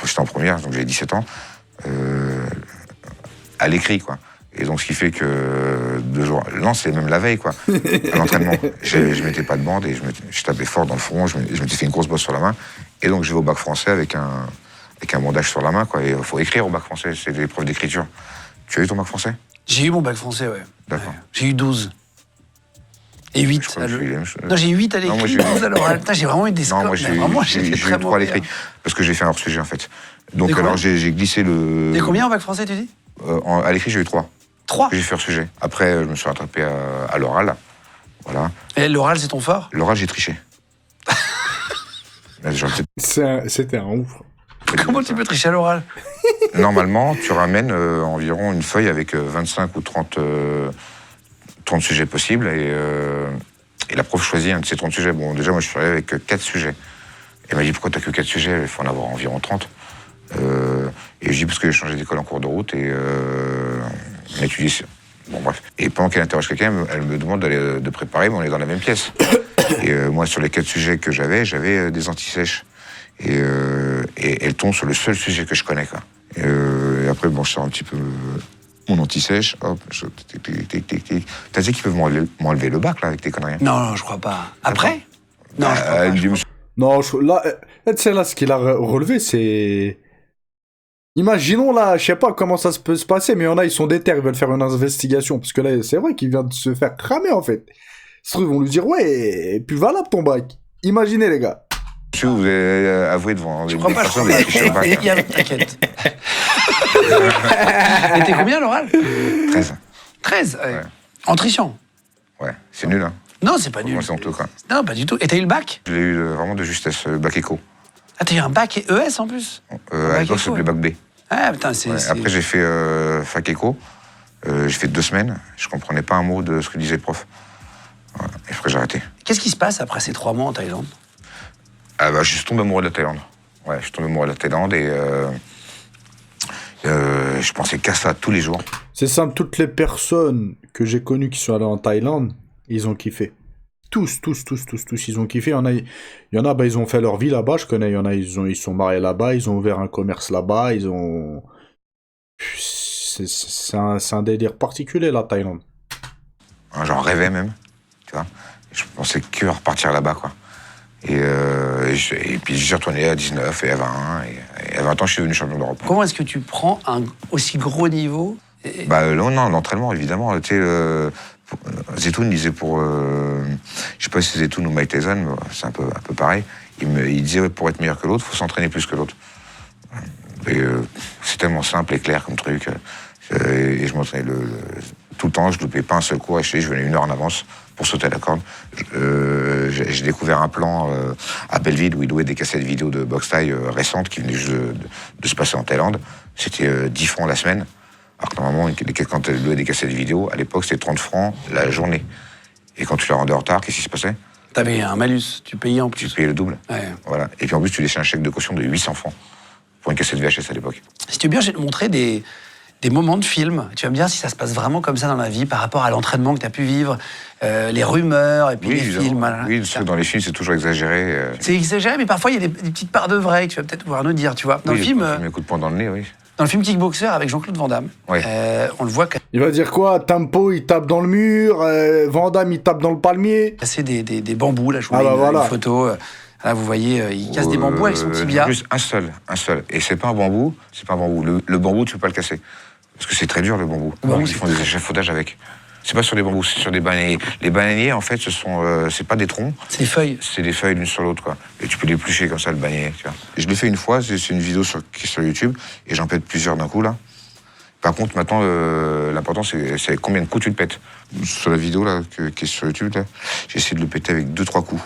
j'étais en première, donc j'avais 17 ans. À l'écrit, quoi. Et donc, ce qui fait que 2 jours... Non, c'est même la veille, quoi. À l'entraînement. Je mettais pas de bande et je tapais fort dans le front. Je m'étais fait une grosse bosse sur la main. Et donc, je vais au bac français avec un bandage sur la main, quoi. Et il faut écrire au bac français. C'est des épreuves d'écriture. Tu as eu ton bac français? J'ai eu mon bac français, ouais. D'accord. Ouais. J'ai eu 12. Et 8 Je crois à que j'ai eu l'oral. la même chose. Non, j'ai eu 8 à Non, moi, l'écrit, j'ai eu- 12 à l'oral. Putain, j'ai vraiment eu des scores. Non, moi, mais vraiment, j'ai j'étais eu très 3 à mauvais. l'écrit. Parce que j'ai fait un hors-sujet, en fait. Donc, Des combien alors, j'ai glissé le... T'es combien en bac français, tu dis? À l'écrit, j'ai eu 3. 3. J'ai fait hors-sujet. Après, je me suis rattrapé à l'oral. Voilà. Et l'oral, c'est ton fort? L'oral, j'ai triché. Mais j'aurais peut-être C'était un ouf. fait du Comment mal, tu peux tricher à l'oral? Normalement, tu ramènes environ une feuille avec 25 ou 30 sujets possibles et la prof choisit un de ces 30 sujets. Bon, déjà, moi, je suis arrivé avec 4 sujets. Elle m'a dit, pourquoi t'as que 4 sujets? Il faut en avoir environ 30. Et je dis, parce que j'ai changé d'école en cours de route et on étudie. Bon, bref. Et pendant qu'elle interroge quelqu'un, elle me demande de préparer, mais on est dans la même pièce. Et moi, sur les 4 sujets que j'avais des antisèches. Et elle tombe sur le seul sujet que je connais, quoi. Et après, bon, je sors un petit peu mon anti-sèche, hop, tic. T'as dit qu'ils peuvent m'enlever le bac, là, avec tes conneries? Non, je crois pas. Après? Non, je crois Elle pas. me dit, monsieur, Non, là, tu sais, là, ce qu'il a relevé, c'est... Imaginons, là, je sais pas comment ça peut se passer, mais il y en a, ils sont déter, ils veulent faire une investigation, parce que là, c'est vrai qu'il vient de se faire cramer, en fait. Ils vont lui dire, ouais, et puis valable ton bac. Imaginez, les gars. vous avez avoué devant Je des crois pas, je personnes crois qui pas. trichent au bac. T'inquiète. Et t'es combien à l'oral? 13. 13 ouais. Ouais. En trichant? Ouais, c'est nul, hein. Non, c'est pas Pour nul. moi, c'est honteux, quoi. Non, pas du tout. Et t'as eu le bac? Je l'ai eu vraiment de justesse, le bac éco. Ah, t'as eu un bac et ES en plus? À bac l'époque, ça éco, s'appelait bac B. Ah, putain, c'est... Ouais, après, j'ai fait fac éco. J'ai fait 2 semaines. Je comprenais pas un mot de ce que disait le prof. Ouais, et après, j'ai arrêté. Qu'est-ce qui se passe après ces 3 mois en Thaïlande? Ah bah, je suis tombé amoureux de la Thaïlande. Ouais, je suis tombé amoureux de la Thaïlande et je pensais qu'à ça tous les jours. C'est simple, toutes les personnes que j'ai connues qui sont allées en Thaïlande, ils ont kiffé. Tous, ils ont kiffé. Il y en a, bah, ils ont fait leur vie là-bas, je connais. Il y en a, ils sont mariés là-bas, ils ont ouvert un commerce là-bas, C'est un délire particulier, la Thaïlande. Hein, j'en rêvais même, tu vois. Je pensais que à repartir là-bas, quoi. Et puis j'y suis retourné à 19 et à 20. Et à 20 ans, je suis devenu champion d'Europe. Comment est-ce que tu prends un aussi gros niveau? Bah non, l'entraînement, évidemment. Tu sais, Zetoun disait pour... je sais pas si c'est Zetoun ou Mike Tyson, mais c'est un peu pareil. Il disait, ouais, pour être meilleur que l'autre, il faut s'entraîner plus que l'autre. Et c'est tellement simple et clair comme truc. Et je m'entraînais tout le temps, je loupais pas un seul cours, et je venais 1 heure en avance pour sauter à la corde. J'ai découvert un plan à Belleville où il louait des cassettes vidéo de boxe thaï récentes qui venaient juste de se passer en Thaïlande. C'était 10 francs la semaine. Alors que normalement, quand tu louais des cassettes vidéo, à l'époque, c'était 30 francs la journée. Et quand tu la rendais en retard, qu'est-ce qui se passait? T'avais un malus, tu payais en plus. Tu payais le double. Ouais. Voilà. Et puis en plus, tu laissais un chèque de caution de 800 francs pour une cassette VHS à l'époque. Si tu veux bien, je vais te montrer des moments de film. Tu vas me dire si ça se passe vraiment comme ça dans la vie par rapport à l'entraînement que tu as pu vivre, les rumeurs et puis les évidemment. films. Voilà. Oui, parce que dans les films, c'est toujours exagéré. C'est exagéré, mais parfois il y a des petites parts de vrai que tu vas peut-être pouvoir nous dire. Tu vois. Dans Oui, le film, un coup de poing dans le nez, oui. dans le film Kickboxer avec Jean-Claude Van Damme, Ouais. on le voit Il va dire quoi? Tempo, il tape dans le mur, Van Damme, il tape dans le palmier. casser des bambous. Là, je vous mets voilà. une photo. Là, vous voyez, il casse des bambous avec son tibia. Juste un seul. Et c'est pas un bambou. Le bambou, tu peux pas le casser. Parce que c'est très dur, le bambou. bambou, Ils c'est font des échafaudages avec. C'est pas sur des bambous, c'est sur des bananiers. Les bananiers, en fait, c'est pas des troncs. C'est des feuilles. C'est des feuilles l'une sur l'autre, quoi. Et tu peux l'éplucher comme ça, le bananier, tu vois. Et je l'ai fait une fois, c'est une vidéo qui est sur YouTube, et j'en pète plusieurs d'un coup, là. Par contre, maintenant, l'important, c'est combien de coups tu le pètes. Sur la vidéo, là, qui est sur YouTube, là, j'ai essayé de le péter avec 2-3 coups.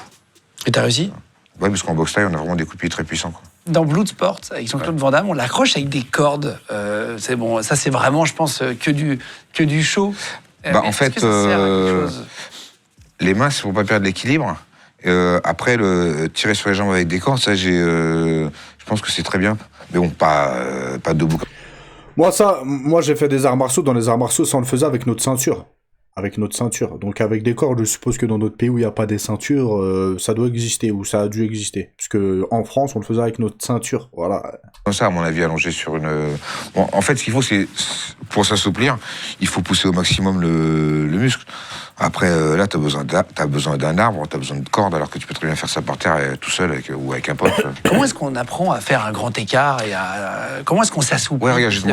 Et t'as réussi? Ouais, parce qu'en boxe thaï, on a vraiment des coups de pied très puissants, quoi. Dans Bloodsport, avec Jean-Claude Van Damme, on l'accroche avec des cordes. C'est bon, ça c'est vraiment, je pense, que du show. En fait, que ça sert à quelque chose les mains, c'est pour pas perdre l'équilibre. Après, tirer sur les jambes avec des cordes, ça, je pense que c'est très bien. Mais bon, pas debout. Moi, j'ai fait des arts martiaux. Dans les arts martiaux, ça, on le faisait avec notre ceinture. Donc, avec des cordes, je suppose que dans d'autres pays où il n'y a pas des ceintures, ça doit exister, ou ça a dû exister. Parce que en France, on le faisait avec notre ceinture. Voilà. Comme ça, à mon avis, allongé sur une... Bon, en fait, ce qu'il faut, c'est... Pour s'assouplir, il faut pousser au maximum le muscle. Après, là, t'as besoin d'un arbre, t'as besoin de cordes, alors que tu peux très bien faire ça par terre tout seul ou avec un pote. Comment est-ce qu'on apprend à faire un grand écart et comment est-ce qu'on s'assouplit? Ouais, regarde, je vais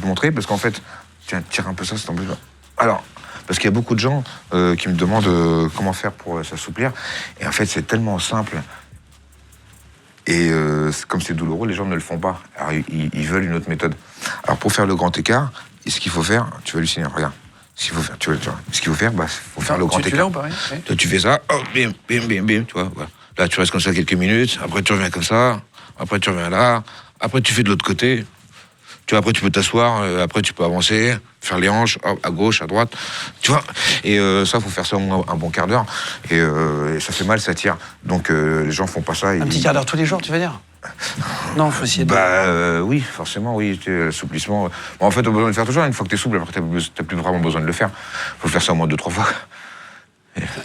te montrer, parce qu'en fait... Tiens, tire un peu ça, c'est en plus. Alors... Parce qu'il y a beaucoup de gens qui me demandent comment faire pour s'assouplir. Et en fait, c'est tellement simple. Et comme c'est douloureux, les gens ne le font pas. Alors, ils veulent une autre méthode. Alors, pour faire le grand écart, ce qu'il faut faire, tu vas halluciner, regarde. Ce qu'il faut faire, tu vois, ce qu'il faut faire, faut faire le grand écart. Tu l'as ou pas? Oui. Toi, tu fais ça, oh, bim, bim, bim, bim, tu vois. Voilà. Là, tu restes comme ça quelques minutes. Après, tu reviens comme ça. Après, tu reviens là. Après, tu fais de l'autre côté. Tu vois, après, tu peux t'asseoir, après, tu peux avancer, faire les hanches, hop, à gauche, à droite, tu vois. Et ça, faut faire ça au moins un bon quart d'heure. Et ça fait mal, ça tire. Donc, les gens font pas ça. Un petit quart d'heure tous les jours, tu veux dire? Non, faut essayer de... Oui, forcément, oui. L'assouplissement... Bon, en fait, t'as besoin de le faire toujours. Une fois que t'es souple, après, t'as plus vraiment besoin de le faire. Faut faire ça au moins 2-3 fois.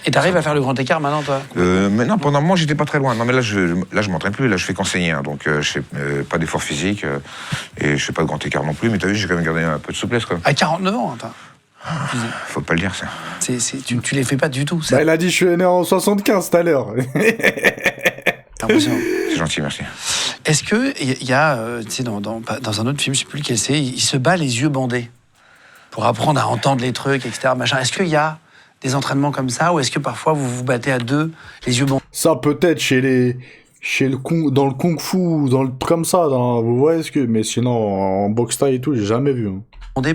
Et t'arrives à faire le grand écart maintenant, toi? Mais non, pendant un moment, j'étais pas très loin. Non, mais là, je m'entraîne plus. Là, je fais qu'enseigner. Hein, donc, je fais pas d'effort physique et je fais pas de grand écart non plus. Mais t'as vu, j'ai quand même gardé un peu de souplesse, quoi. À 49 ans, toi. Faut pas le dire, ça. Tu les fais pas du tout, ça. Il a dit, je suis né en 75 tout à l'heure. T'as impressionné. C'est gentil, merci. Est-ce que il y a, tu sais, dans un autre film, je sais plus lequel c'est, il se bat les yeux bandés pour apprendre à entendre les trucs, etc. Machin. Est-ce qu'il y a des entraînements comme ça, ou est-ce que parfois vous vous battez à deux, les yeux bandés? Ça, peut-être dans le kung-fu, dans le comme ça, vous voyez ce que... Mais sinon, en boxe thaï et tout, j'ai jamais vu. Hein.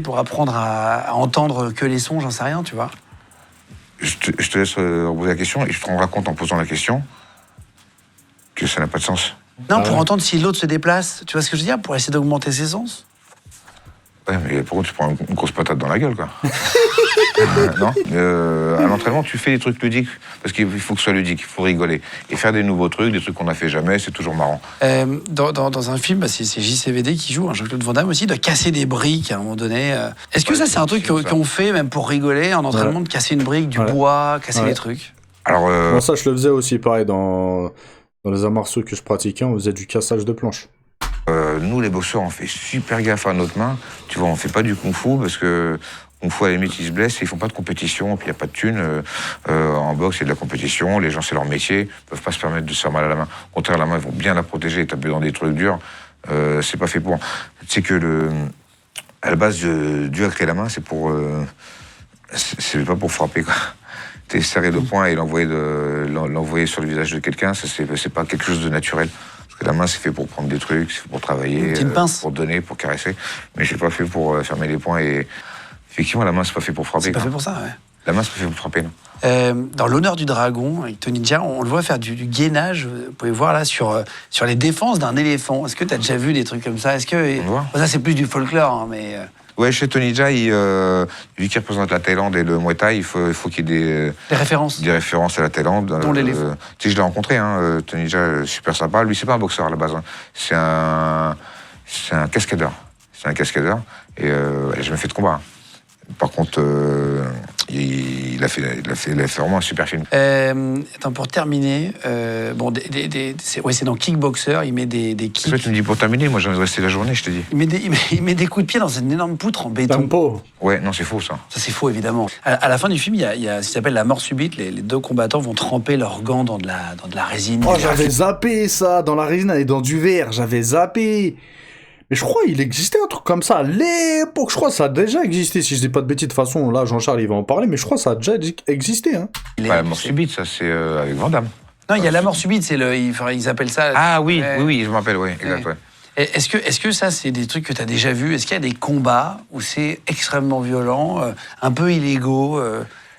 Pour apprendre à entendre que les sons, j'en sais rien, tu vois. Je te laisse reposer la question et je te rendrai compte en posant la question que ça n'a pas de sens. Non, pour entendre si l'autre se déplace, tu vois ce que je veux dire, pour essayer d'augmenter ses sens. Ouais, mais pour contre, tu prends une grosse patate dans la gueule, quoi. Non, à l'entraînement, tu fais des trucs ludiques, parce qu'il faut que ce soit ludique, il faut rigoler. Et faire des nouveaux trucs, des trucs qu'on n'a fait jamais, c'est toujours marrant. Dans un film, c'est JCVD qui joue, Jean-Claude Van Damme aussi, de casser des briques à un moment donné. Est-ce que ça, c'est un truc qu'on fait, même pour rigoler, en entraînement, de casser une brique, du bois, casser des trucs? Alors, Bon, ça, je le faisais aussi, pareil, dans les arts martiaux que je pratiquais, on faisait du cassage de planches. Nous, les boxeurs, on fait super gaffe à notre main. Tu vois, on fait pas du kung-fu parce que kung-fu, à la limite, ils se blessent et ils font pas de compétition. Puis il n'y a pas de thunes. En boxe, il y a de la compétition. Les gens, c'est leur métier. Ils peuvent pas se permettre de se faire mal à la main. Au contraire, la main, ils vont bien la protéger et taper dans des trucs durs. C'est pas fait pour. Tu sais que à la base, Dieu a créé la main, c'est pas pour frapper, quoi. T'es serré le poing et l'envoyer sur le visage de quelqu'un, ça, c'est pas quelque chose de naturel. La main, c'est fait pour prendre des trucs, c'est fait pour travailler, pour donner, pour caresser. Mais c'est pas fait pour fermer les poings. Et effectivement, la main, c'est pas fait pour frapper. C'est pas fait pour ça, ouais. La main, ça me fait frapper, non. Dans L'Honneur du Dragon, avec Tony Jaa, on le voit faire du gainage. Vous pouvez voir là sur les défenses d'un éléphant. Est-ce que tu as déjà vu des trucs comme ça? Est-ce que ça c'est plus du folklore, hein, mais Ouais, chez Tony Jaa, vu qu'il représente la Thaïlande et le Muay Thai, il faut qu'il y ait des références. Des références à la Thaïlande. Dont l'éléphant. Tu sais, je l'ai rencontré, hein, Tony Jaa, super sympa. Lui, c'est pas un boxeur à la base. Hein. C'est un cascadeur. C'est un cascadeur. Et j'ai jamais fait de combat. Hein. Par contre, il a fait vraiment un super film. Attends, pour terminer, bon, c'est dans Kickboxer, il met des kicks. Ça, tu me dis pour terminer, moi j'ai envie de rester la journée, je te dis. Il met des coups de pied dans une énorme poutre en béton. Tempo. Ouais, non, c'est faux ça. Ça, c'est faux, évidemment. À la fin du film, il y a ce qui s'appelle la mort subite. Les deux combattants vont tremper leurs gants dans de la résine. Oh, j'avais zappé ça, dans la résine et dans du verre, j'avais zappé. Mais je crois qu'il existait un truc comme ça à l'époque. Je crois que ça a déjà existé. Si je dis pas de bêtises, de toute façon, là, Jean-Charles, il va en parler. Mais je crois que ça a déjà existé. Hein. La mort subite, ça, c'est avec Van Damme. Non, il y a la mort subite. Ils appellent ça... Ah oui, oui, je m'appelle, oui, exact, ouais. Est-ce que ça, c'est des trucs que tu as déjà vus? Est-ce qu'il y a des combats où c'est extrêmement violent, un peu illégaux,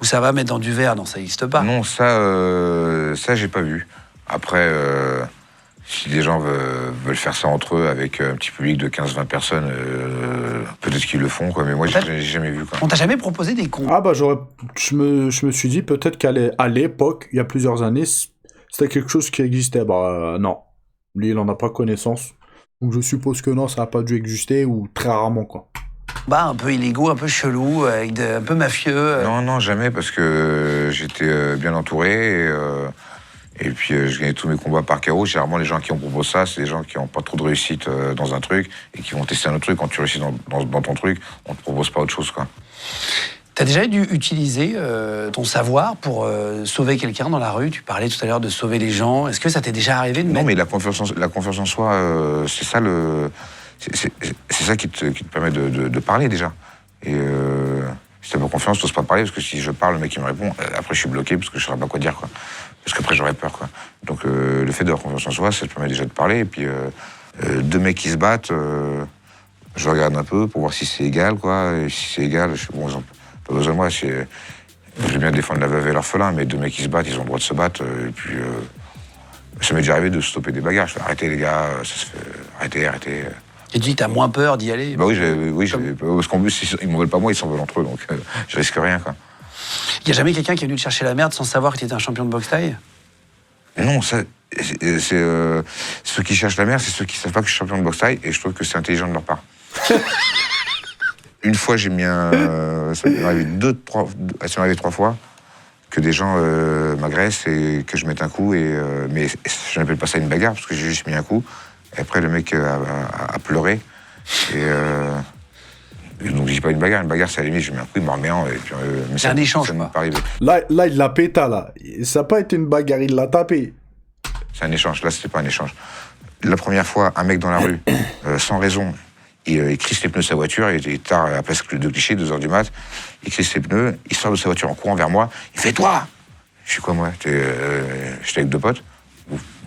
où ça va mettre dans du verre? Non, ça n'existe pas. Non, ça j'ai pas vu. Après... Si des gens veulent faire ça entre eux avec un petit public de 15-20 personnes, peut-être qu'ils le font, quoi. Mais moi, j'ai jamais vu, quoi. On t'a jamais proposé des combats? Ah bah je me suis dit peut-être qu'à l'époque, il y a plusieurs années, c'était quelque chose qui existait. Bah non, lui, il en a pas connaissance. Donc je suppose que non, ça n'a pas dû exister ou très rarement, quoi. Bah un peu illégaux, un peu chelou, un peu mafieux. Non, jamais, parce que j'étais bien entouré. Et puis, je gagnais tous mes combats par KO. Généralement, les gens qui ont proposé ça, c'est des gens qui n'ont pas trop de réussite dans un truc et qui vont tester un autre truc. Quand tu réussis dans ton truc, on ne te propose pas autre chose, quoi. T'as déjà dû utiliser ton savoir pour sauver quelqu'un dans la rue? Tu parlais tout à l'heure de sauver les gens. Est-ce que ça t'est déjà arrivé de Non, mais la confiance en soi, c'est ça c'est ça qui te permet de parler, déjà. Et si t'as pas confiance, t'oses pas parler, parce que si je parle, le mec, il me répond, après, je suis bloqué parce que je saurais pas quoi dire, quoi. Parce qu'après, j'aurais peur, quoi. Donc, le fait d'avoir confiance en soi, ça te permet déjà de parler. Et puis, deux mecs qui se battent, je regarde un peu pour voir si c'est égal, quoi. Et si c'est égal, je suis bon, pas besoin de moi. Je vais bien défendre la veuve et l'orphelin, mais deux mecs qui se battent, ils ont le droit de se battre. Et puis, ça m'est déjà arrivé de stopper des bagarres. Je fais arrêtez, les gars, ça se fait. Arrêtez. Et tu dis que t'as moins peur d'y aller? Bah oui, parce qu'en plus, ils m'en veulent pas moi, ils s'en veulent entre eux, donc je risque rien, quoi. Il n'y a jamais quelqu'un qui est venu te chercher la merde sans savoir que tu étais un champion de boxe thaï? Non, ça, c'est ceux qui cherchent la merde, c'est ceux qui savent pas que je suis champion de boxe thaï, et je trouve que c'est intelligent de leur part. Une fois, j'ai mis ça m'est arrivé 3 fois que des gens m'agressent et que je mette un coup, mais je n'appelle pas ça une bagarre, parce que j'ai juste mis un coup, et après le mec a pleuré, et donc, je dis pas une bagarre, c'est à la limite, je mets un coup, il me remet un, et puis, mais c'est un échange, ça quoi. m'est pas arrivé. Là, il l'a péta, là. Ça n'a pas été une bagarre, il l'a tapé. C'est un échange, là, c'était pas un échange. La première fois, un mec dans la rue, sans raison, il crisse les pneus de sa voiture, il était tard à la place de Clichy, 2h du mat, il crisse ses pneus, il sort de sa voiture en courant vers moi, il fait « Toi !» Je suis quoi, moi? J'étais avec 2 potes.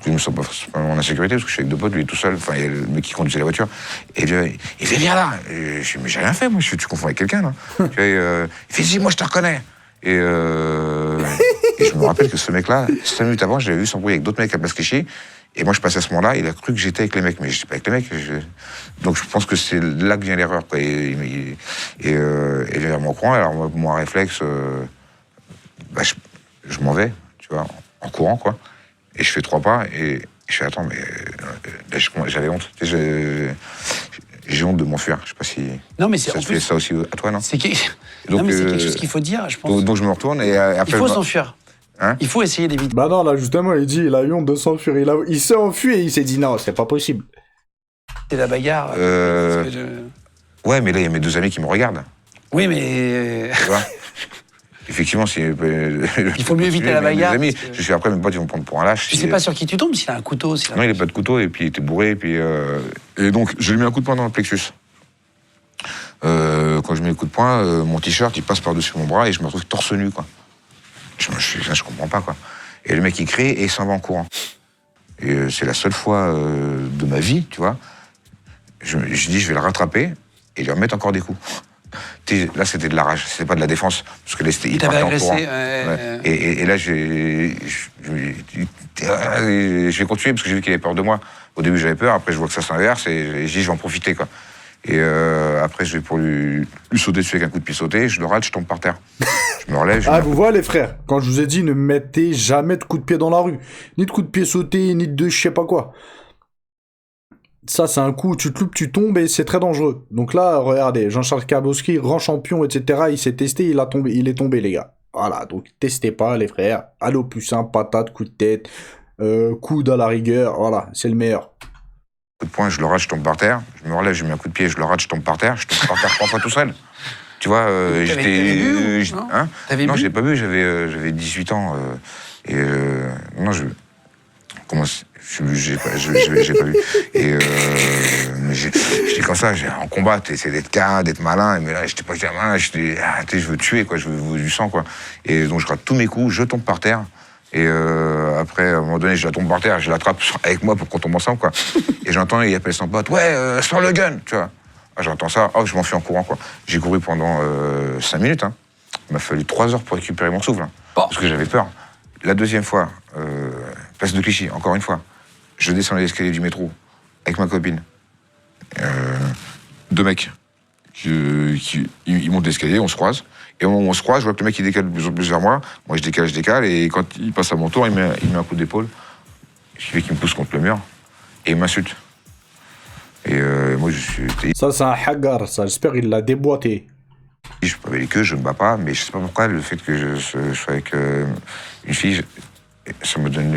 Je me sens pas en insécurité parce que je suis avec 2 potes, lui est tout seul, enfin, il y a le mec qui conduisait la voiture. Et il fait, viens là. Et je dis, mais j'ai rien fait, moi, tu confonds avec quelqu'un, là. Il fait, si, moi, je te reconnais. Et je me rappelle que ce mec-là, 5 minutes avant, je l'avais vu s'embrouiller avec d'autres mecs à Place Clichy. Et moi, je passais à ce moment-là, il a cru que j'étais avec les mecs, mais je n'étais pas avec les mecs. Donc, je pense que c'est là que vient l'erreur, quoi. Et il vient mon courant, alors moi, réflexe, je m'en vais, tu vois, en courant, quoi. Et je fais 3 pas, et je fais, attends, mais j'avais honte. J'ai honte de m'enfuir. Je sais pas si non, mais c'est ça te fait ça aussi à toi, non? Non, mais c'est quelque chose qu'il faut dire, je pense. Donc je me retourne, et après... Il faut s'enfuir. Hein? Il faut essayer d'éviter. Bah non, là, justement, il dit, il a eu honte de s'enfuir. Il s'est enfui et il s'est dit, non, c'est pas possible. C'est la bagarre. Ouais, mais là, il y a mes 2 amis qui me regardent. Oui, mais... Tu vois? Effectivement, il faut mieux éviter la bagarre. Amis, je suis après, mes potes, ils vont me prendre pour un lâche. Tu sais pas sur qui tu tombes, s'il a un couteau. Non, il n'a pas de couteau, et puis il était bourré, et donc, je lui mets un coup de poing dans le plexus. Quand je mets le coup de poing, mon t-shirt, il passe par-dessus mon bras, et je me retrouve torse nu, quoi. Je comprends pas, quoi. Et le mec, il crie, et il s'en va en courant. Et c'est la seule fois de ma vie, tu vois. Je dis, je vais le rattraper, et lui remettre encore des coups. là, c'était de la rage, c'était pas de la défense. Parce que là, il t'avait partait en agressé. courant. Ouais. Et là, je vais continuer parce que j'ai vu qu'il avait peur de moi. Au début, j'avais peur, après, je vois que ça s'inverse et je dis, je vais en profiter, quoi. Et après, je vais pour lui sauter dessus avec un coup de pied sauté, je le rate, je tombe par terre. Je me relève. Ah, vous voyez, les frères, quand je vous ai dit, ne mettez jamais de coup de pied dans la rue. Ni de coup de pied sauté, ni de je sais pas quoi. Ça, c'est un coup où tu te loupes, tu tombes et c'est très dangereux. Donc là, regardez, Jean-Charles Skarbowski, grand champion, etc. Il s'est testé, il est tombé, les gars. Voilà, donc testez pas, les frères. Allez au plus simple, patate, coup de tête, coude à la rigueur, voilà, c'est le meilleur. Coup de poing, je le rate, je tombe par terre. Je me relève, je mets un coup de pied, je le rate, je tombe par terre. Je tombe par terre 3 fois tout seul. Tu vois, T'avais bu, non hein non, j'ai pas bu, j'avais 18 ans. Non, j'ai pas vu. Et j'étais comme ça, en combat, t'essaies d'être calme, d'être malin, mais là, j'étais pas gamin, je veux tuer, quoi, je veux du sang, quoi. Et donc, je rate tous mes coups, je tombe par terre. Et après, à un moment donné, je la tombe par terre, je l'attrape avec moi pour qu'on tombe ensemble, quoi. Et j'entends, il appelle son pote, ouais, sors le gun, tu vois. Ah, j'entends ça, je m'enfuis en courant, quoi. J'ai couru pendant 5 minutes, hein. Il m'a fallu 3 heures pour récupérer mon souffle, hein, parce que j'avais peur. La deuxième fois, place de Clichy, encore une fois, je descends les escaliers du métro avec ma copine. 2 mecs ils montent l'escalier, on se croise. Et au moment où on se croise, je vois que le mec il décale de plus en plus vers moi. Moi je décale, et quand il passe à mon tour, il met un coup d'épaule. Je fais qu'il me pousse contre le mur et il m'insulte. Et moi je suis. Ça, c'est un hagar, ça, j'espère qu'il l'a déboîté. Je peux avec eux, je me bats pas, mais je sais pas pourquoi le fait que je sois avec une fille, ça me donne.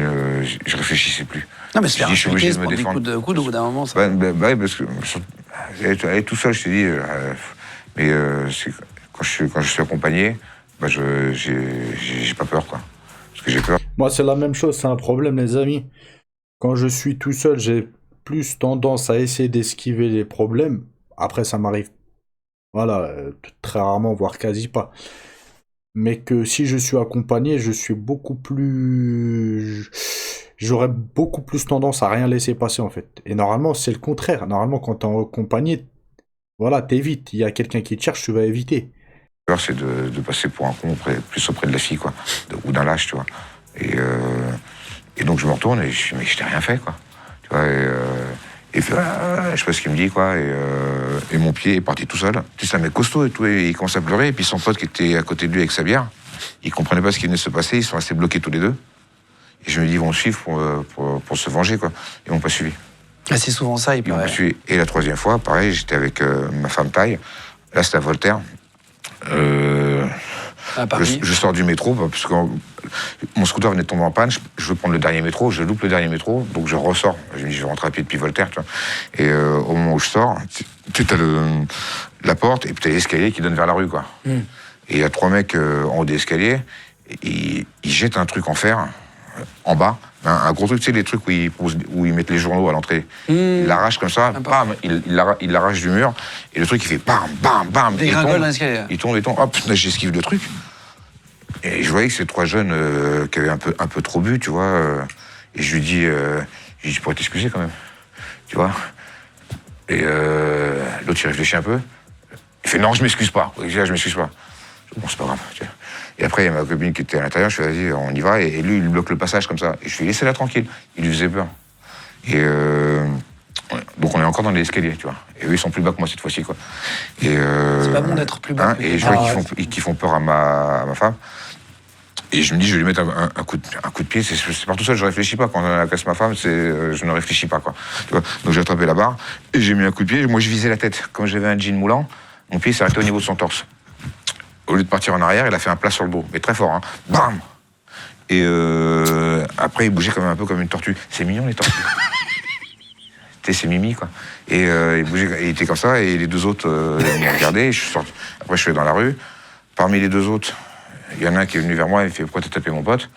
Je réfléchissais plus. Non, mais c'est je suis obligé de me des défendre. coups de coude au bout d'un moment. Ça... Ouais, parce que elle est tout seul, je te dis. Mais quand je suis accompagné, j'ai pas peur, quoi. Parce que j'ai peur. Moi, c'est la même chose, c'est un problème, les amis. Quand je suis tout seul, j'ai plus tendance à essayer d'esquiver les problèmes. Après, ça m'arrive. Voilà, très rarement, voire quasi pas. Mais que si je suis accompagné, je suis beaucoup plus... J'aurais beaucoup plus tendance à rien laisser passer, en fait. Et normalement, c'est le contraire. Normalement, quand t'es accompagné, voilà, t'évites. Il y a quelqu'un qui te cherche, tu vas éviter. Peur, c'est de passer pour un con plus auprès de la fille, quoi. Ou d'un lâche, tu vois. Et donc, je me retourne et je dis, mais je t'ai rien fait, quoi. Tu vois, je sais pas ce qu'il me dit, quoi. Et mon pied est parti tout seul. Tu sais, c'est un mec costaud et tout. Et il commence à pleurer. Et puis son pote qui était à côté de lui avec sa bière, il comprenait pas ce qui venait de se passer. Ils sont restés bloqués tous les deux. Et je me dis, ils vont suivre pour se venger, quoi. Ils m'ont pas suivi. Ah, c'est souvent ça, Ils m'ont pas suivi. Et la 3e fois, pareil, j'étais avec ma femme taille. Là, c'était à Voltaire. À Paris. Je sors du métro, parce que mon scooter venait de tomber en panne. Je veux prendre le dernier métro, je loupe le dernier métro, donc je ressors. Je me dis, je vais rentrer à pied depuis Voltaire, tu vois. Et au moment où je sors, tu as la porte et puis tu as l'escalier qui donne vers la rue, quoi. Et il y a 3 mecs en haut des escaliers, et ils jettent un truc en fer, en bas, un gros truc, tu sais, les trucs où ils mettent les journaux à l'entrée. Ils l'arrachent comme ça, bam, ils l'arrachent du mur, et le truc il fait bam, bam, bam. Il tombe, hop, là j'esquive le truc. Et je voyais que ces 3 jeunes qui avaient un peu trop bu, tu vois, et je lui dis, je pourrais t'excuser quand même, tu vois. Et l'autre il réfléchit un peu, il fait non, je m'excuse pas. Je m'excuse pas. Bon, c'est pas grave, tu vois. Et après, il y a ma copine qui était à l'intérieur, je fais vas-y, on y va, et lui, il bloque le passage comme ça. Et je fais laissez-la tranquille, il lui faisait peur. Et donc on est encore dans les escaliers, tu vois. Et eux, ils sont plus bas que moi cette fois-ci, quoi. Et c'est pas bon d'être plus bas. Hein, et je vois qu'ils font peur à ma femme. Et je me dis, je vais lui mettre un coup de pied. C'est par tout seul, je réfléchis pas. Quand on agresse ma femme, je ne réfléchis pas, quoi. Tu vois. Donc j'ai attrapé la barre, et j'ai mis un coup de pied. Moi, je visais la tête. Comme j'avais un jean moulant, mon pied s'est arrêté au niveau de son torse. Au lieu de partir en arrière, il a fait un plat sur le dos, mais très fort, hein. Bam. Et après, il bougeait quand même un peu comme une tortue. C'est mignon, les tortues. Tu sais, c'est Mimi, quoi. Et il bougeait, il était comme ça, et les 2 autres m'ont regardé. Après, je suis allé dans la rue. Parmi les 2 autres, il y en a un qui est venu vers moi, il fait pourquoi t'as tapé mon pote?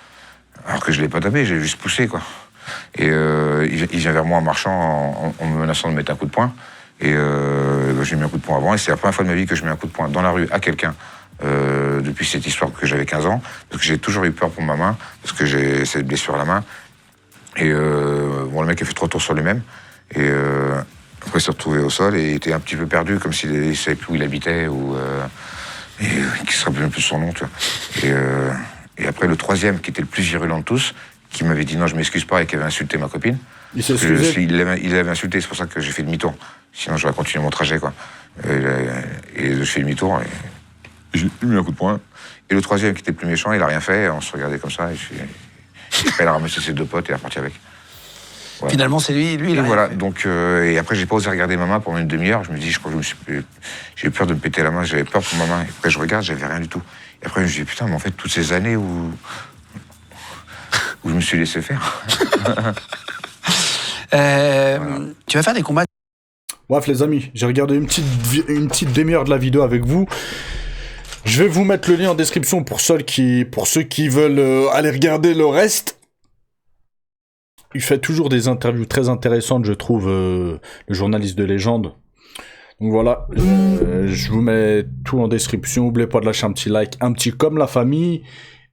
Alors que je l'ai pas tapé, j'ai juste poussé, quoi. Et il vient vers moi en marchant, en me menaçant de mettre un coup de poing. Et j'ai mis un coup de poing avant, et c'est la première fois de ma vie que je mets un coup de poing dans la rue à quelqu'un. Depuis cette histoire que j'avais 15 ans, parce que j'ai toujours eu peur pour ma main, parce que j'ai cette blessure à la main. Et bon, le mec a fait 3 tours sur lui-même. Et Après, il s'est retrouvé au sol et était un petit peu perdu, comme s'il ne savait plus où il habitait ou et qu'il ne se rappelait même plus son nom. Tu vois. Et après, le troisième, qui était le plus virulent de tous, qui m'avait dit non, je m'excuse pas et qui avait insulté ma copine. Il s'est excusé. Il l'avait insulté, c'est pour ça que j'ai fait demi-tour. Sinon, j'aurais continué mon trajet, quoi. Et je fais demi-tour et j'ai mis un coup de poing. Et le troisième, qui était le plus méchant, il a rien fait. On se regardait comme ça. Il a ramassé ses 2 potes et il est reparti avec. Voilà. Finalement, c'est lui il et a voilà, rien fait. donc, et après, j'ai pas osé regarder ma main pendant une demi-heure. Je me dis, je crois que j'ai eu peur de me péter la main, j'avais peur pour ma main. Et après, je regarde, j'avais rien du tout. Et après, je me dis, putain, mais en fait, toutes ces années où je me suis laissé faire. Voilà. Tu vas faire des combats. Bref, les amis, j'ai regardé une petite demi-heure de la vidéo avec vous. Je vais vous mettre le lien en description pour ceux qui veulent aller regarder le reste. Il fait toujours des interviews très intéressantes, je trouve, le journaliste de légende. Donc voilà, je vous mets tout en description. N'oubliez pas de lâcher un petit like, un petit comme la famille.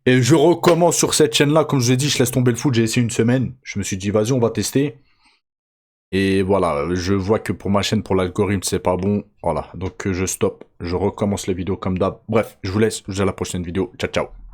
Et je recommence sur cette chaîne-là. Comme je vous ai dit, je laisse tomber le foot. J'ai essayé une semaine. Je me suis dit, vas-y, on va tester. Et voilà, je vois que pour ma chaîne, pour l'algorithme, c'est pas bon. Voilà, donc je stoppe. Je recommence les vidéos comme d'hab. Bref, je vous laisse. Je vous dis à la prochaine vidéo. Ciao, ciao.